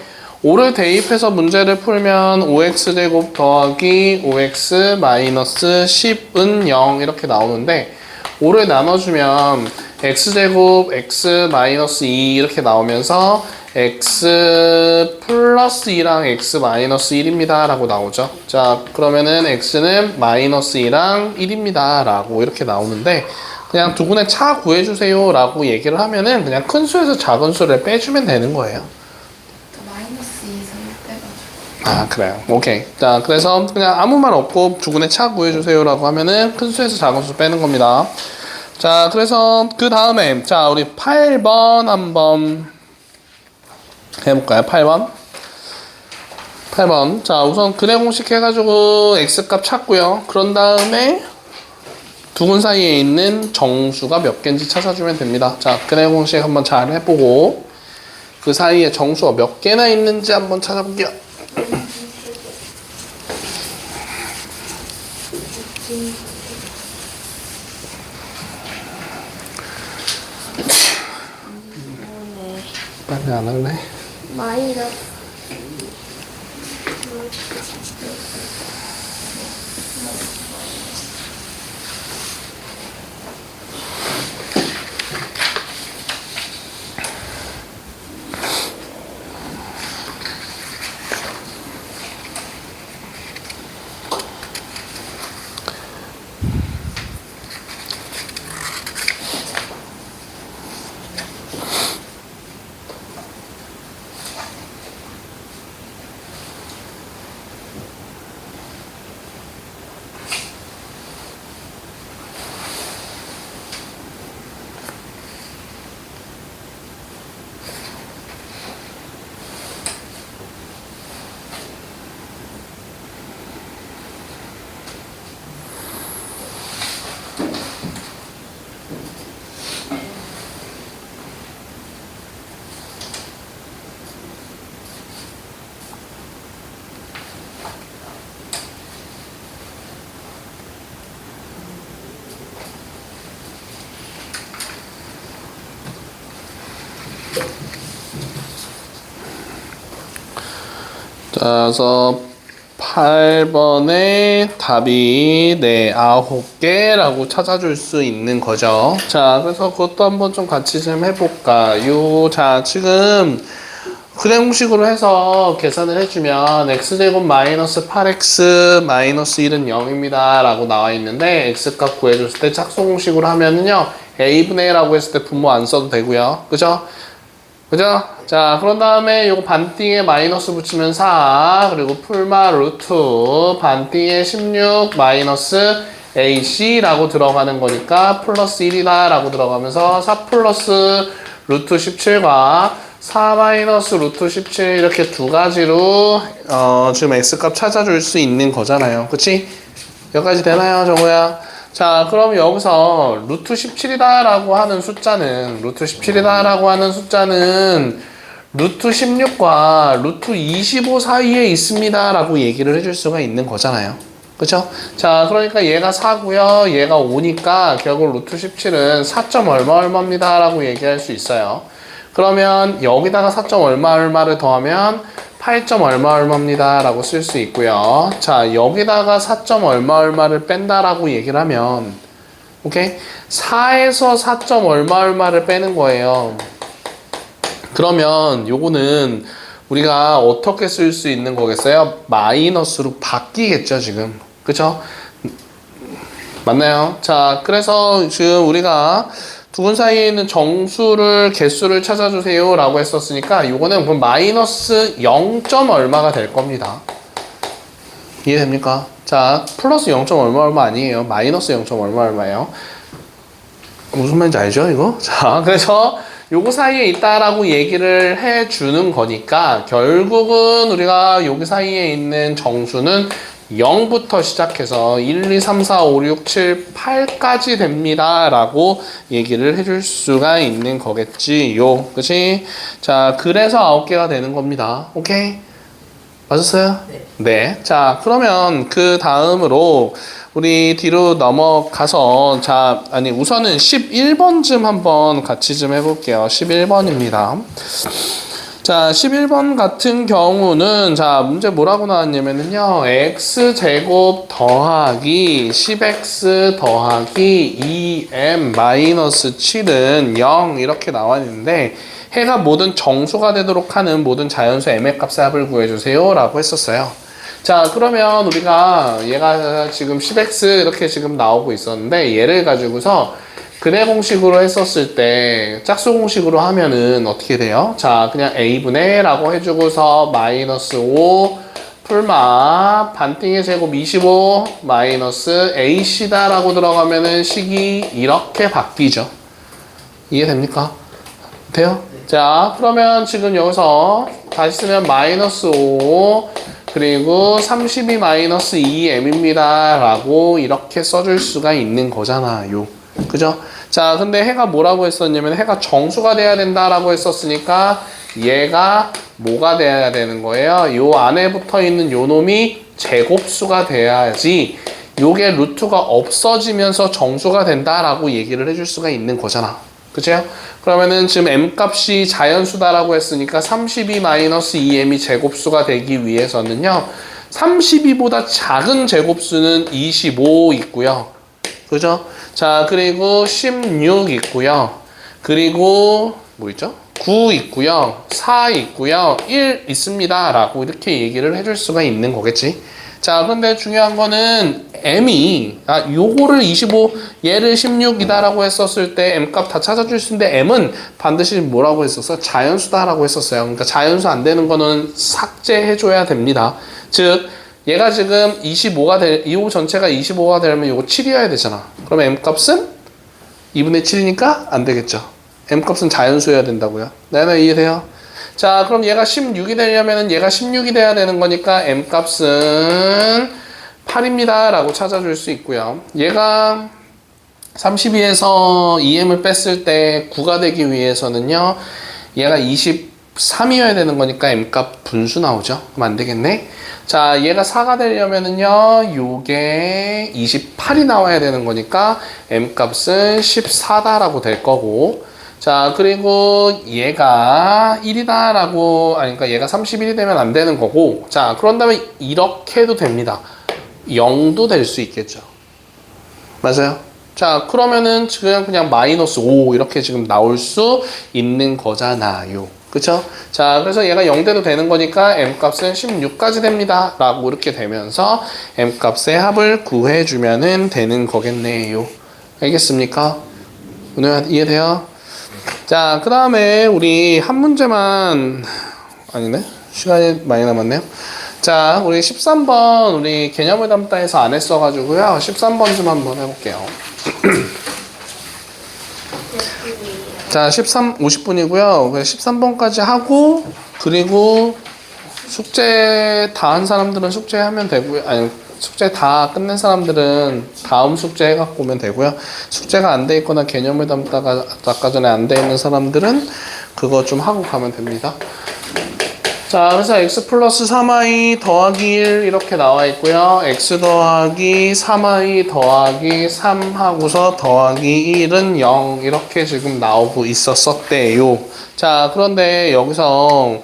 5를 대입해서 문제를 풀면 5x제곱 더하기 5x 마이너스 10은 0 이렇게 나오는데 5를 나눠주면 x제곱 x 마이너스 2 이렇게 나오면서 x 플러스 2랑 x 마이너스 1입니다 라고 나오죠. 자, 그러면은 x는 마이너스 2랑 1입니다 라고 이렇게 나오는데 그냥 두 분의 차 구해주세요 라고 얘기를 하면은 그냥 큰 수에서 작은 수를 빼주면 되는 거예요. 마이너스 2에서 1 빼가지고. 아, 그래요. 오케이. 자, 그래서 그냥 아무 말 없고 두 분의 차 구해주세요 라고 하면은 큰 수에서 작은 수 빼는 겁니다. 자, 그래서 그 다음에 자, 우리 8번 한번 해볼까요? 8번. 자, 우선 근해 공식 해가지고 x값 찾고요. 그런 다음에 두근 사이에 있는 정수가 몇 개인지 찾아주면 됩니다. 자, 근해 공식 한번 잘 해보고 그 사이에 정수가 몇 개나 있는지 한번 찾아볼게요. 빨리 안 할래? 마이너스 자, 그래서 8번의 답이 네, 9개라고 찾아줄 수 있는 거죠. 자, 그래서 그것도 한번 좀 같이 좀 해볼까요? 자, 지금 근해 공식으로 해서 계산을 해주면 x제곱 마이너스 8x 마이너스 1은 0입니다 라고 나와 있는데 x값 구해줬을 때 짝수 공식으로 하면은요 a분의 1라고 했을 때 분모 안 써도 되고요. 그죠? 그죠? 자, 그런 다음에 요거 반띵에 마이너스 붙이면 4 그리고 풀마 루트 반띵에 16 마이너스 ac라고 들어가는 거니까 플러스 1이다 라고 들어가면서 4 플러스 루트 17과 4 마이너스 루트 17 이렇게 두 가지로 지금 x값 찾아줄 수 있는 거잖아요. 그치? 여기까지 되나요, 정우야? 자, 그럼 여기서 루트 17이다 라고 하는 숫자는 루트 16과 루트 25 사이에 있습니다 라고 얘기를 해줄 수가 있는 거잖아요. 그쵸? 자, 그러니까 얘가 4고요 얘가 5니까 결국 루트 17은 4점 얼마 얼마입니다 라고 얘기할 수 있어요. 그러면 여기다가 4점 얼마 얼마를 더하면 8점 얼마 얼마입니다 라고 쓸 수 있고요. 자, 여기다가 4점 얼마 얼마를 뺀다 라고 얘기를 하면 오케이? 4에서 4점 얼마 얼마를 빼는 거예요. 그러면 요거는 우리가 어떻게 쓸 수 있는 거겠어요? 마이너스로 바뀌겠죠, 지금. 그쵸? 맞나요? 자, 그래서 지금 우리가 두근 사이에 있는 정수를 개수를 찾아주세요 라고 했었으니까 요거는 그럼 마이너스 0. 얼마가 될 겁니다. 이해됩니까? 자, 플러스 0. 얼마 얼마 아니에요. 마이너스 0. 얼마 얼마예요. 무슨 말인지 알죠, 이거? 자, 그래서 요거 사이에 있다라고 얘기를 해주는 거니까 결국은 우리가 여기 사이에 있는 정수는 0부터 시작해서 1, 2, 3, 4, 5, 6, 7, 8까지 됩니다 라고 얘기를 해줄 수가 있는 거겠지요. 그치? 자, 그래서 9개가 되는 겁니다. 오케이? 맞았어요? 네. 네. 자, 그러면 그 다음으로 우리 뒤로 넘어가서 우선은 11번쯤 한번 같이 좀 해볼게요. 11번입니다. 자, 11번 같은 경우는 자, 문제 뭐라고 나왔냐면요. x제곱 더하기 10x 더하기 2m 마이너스 7은 0 이렇게 나와 있는데 해가 모든 정수가 되도록 하는 모든 자연수 m의 값의 합을 구해주세요 라고 했었어요. 자, 그러면 우리가 얘가 지금 10x 이렇게 지금 나오고 있었는데 얘를 가지고서 근해 공식으로 했었을 때 짝수 공식으로 하면은 어떻게 돼요? 자, 그냥 a분의 라고 해주고서 마이너스 5 풀마 반띵의 제곱 25 마이너스 ac다 라고 들어가면은 식이 이렇게 바뀌죠. 이해됩니까? 돼요? 자, 그러면 지금 여기서 다시 쓰면 마이너스 5 그리고 32 마이너스 2m입니다 라고 이렇게 써줄 수가 있는 거잖아요. 그죠? 자, 근데 해가 뭐라고 했었냐면 해가 정수가 돼야 된다라고 했었으니까 얘가 뭐가 돼야 되는 거예요? 요 안에 붙어 있는 요 놈이 제곱수가 돼야지 요게 루트가 없어지면서 정수가 된다라고 얘기를 해줄 수가 있는 거잖아. 그죠? 그러면은 지금 m값이 자연수다라고 했으니까 32-2m이 제곱수가 되기 위해서는요 32보다 작은 제곱수는 25 있고요. 그죠? 자, 그리고 16 있고요. 그리고 뭐 있죠? 9 있고요. 4 있고요. 1 있습니다. 라고 이렇게 얘기를 해줄 수가 있는 거겠지. 자, 근데 중요한 거는 m이 요거를 25, 얘를 16이다라고 했었을 때 m값 다 찾아줄 수 있는데 m은 반드시 뭐라고 했었어? 자연수다라고 했었어요. 그러니까 자연수 안 되는 거는 삭제해줘야 됩니다. 즉 얘가 지금 25가 이 전체가 25가 되려면 요거 7이어야 되잖아. 그럼 m값은 2분의 7이니까 안 되겠죠. m값은 자연수여야 된다고요. 네, 이해돼요? 자, 그럼 얘가 16이 되려면 얘가 16이 돼야 되는 거니까 m값은 8입니다 라고 찾아줄 수 있고요. 얘가 32에서 2m을 뺐을 때 9가 되기 위해서는요 얘가 23이어야 되는 거니까 m값 분수 나오죠. 그럼 안 되겠네. 자, 얘가 4가 되려면은요 요게 28이 나와야 되는 거니까 m값은 14다라고 될 거고, 자, 그리고 얘가 1이다 라고, 그러니까 얘가 31이 되면 안 되는 거고, 자, 그런 다음에 이렇게 해도 됩니다. 0도 될 수 있겠죠. 맞아요? 자, 그러면은 그냥 마이너스 5 이렇게 지금 나올 수 있는 거잖아요. 그쵸? 자, 그래서 얘가 0대도 되는 거니까 m값은 16까지 됩니다 라고 이렇게 되면서 m값의 합을 구해주면은 되는 거겠네요. 알겠습니까? 오늘 이해돼요? 자, 그 다음에 우리 한 문제만, 아니네? 시간이 많이 남았네요. 자, 우리 13번 우리 개념을 담다 해서 안 했어가지고요 13번 좀 한번 해볼게요. 자, 50분이고요 13번까지 하고, 그리고 숙제 다 한 사람들은 숙제하면 되고요. 아니, 숙제 다 끝낸 사람들은 다음 숙제 해갖고 오면 되고요. 숙제가 안 돼 있거나 개념을 담다가 아까 전에 안 돼 있는 사람들은 그거 좀 하고 가면 됩니다. 자, 그래서 x 플러스 3i 더하기 1 이렇게 나와 있고요. x 더하기 3i 더하기 3 하고서 더하기 1은 0 이렇게 지금 나오고 있었대요. 자, 그런데 여기서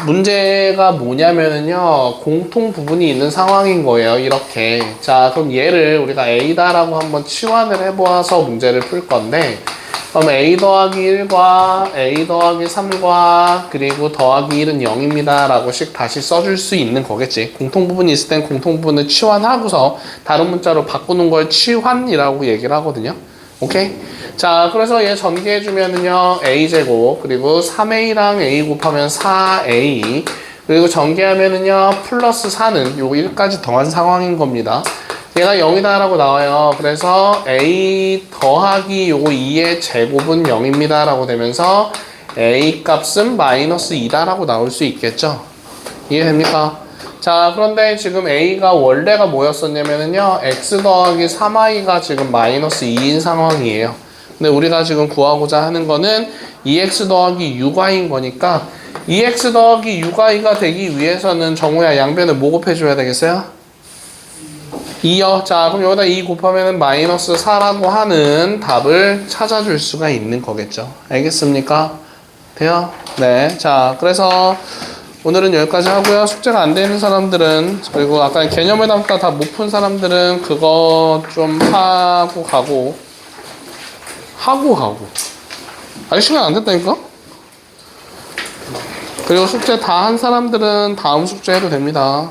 문제가 뭐냐면은요 공통 부분이 있는 상황인 거예요. 이렇게. 자, 그럼 얘를 우리가 a다라고 한번 치환을 해보아서 문제를 풀 건데, 그럼 a 더하기 1과 a 더하기 3과 그리고 더하기 1은 0입니다 라고 씩 다시 써줄 수 있는 거겠지. 공통 부분이 있을 땐 공통 부분을 치환하고서 다른 문자로 바꾸는 걸 치환이라고 얘기를 하거든요. 오케이? 자, 그래서 얘 전개해주면은요 a제곱 그리고 3a랑 a 곱하면 4a 그리고 전개하면은요 플러스 4는 요거 1까지 더한 상황인 겁니다. 얘가 0이다 라고 나와요. 그래서 a 더하기 요거 2의 제곱은 0입니다 라고 되면서 a 값은 마이너스 2다 라고 나올 수 있겠죠. 이해됩니까? 자, 그런데 지금 a가 원래가 뭐였었냐면은요 x 더하기 3i가 지금 마이너스 2인 상황이에요. 근데 우리가 지금 구하고자 하는 거는 2x 더하기 6i인 거니까 2x 더하기 6i가 되기 위해서는 정우야 양변을 뭐 곱해줘야 되겠어요? 2요. 자, 그럼 여기다 2 곱하면은 마이너스 4라고 하는 답을 찾아줄 수가 있는 거겠죠. 알겠습니까? 돼요? 네. 자, 그래서 오늘은 여기까지 하고요. 숙제가 안 되는 사람들은, 그리고 아까 개념을 담다 다 못 푼 사람들은 그거 좀 하고 가고. 아직 시간 안 됐다니까? 그리고 숙제 다 한 사람들은 다음 숙제 해도 됩니다.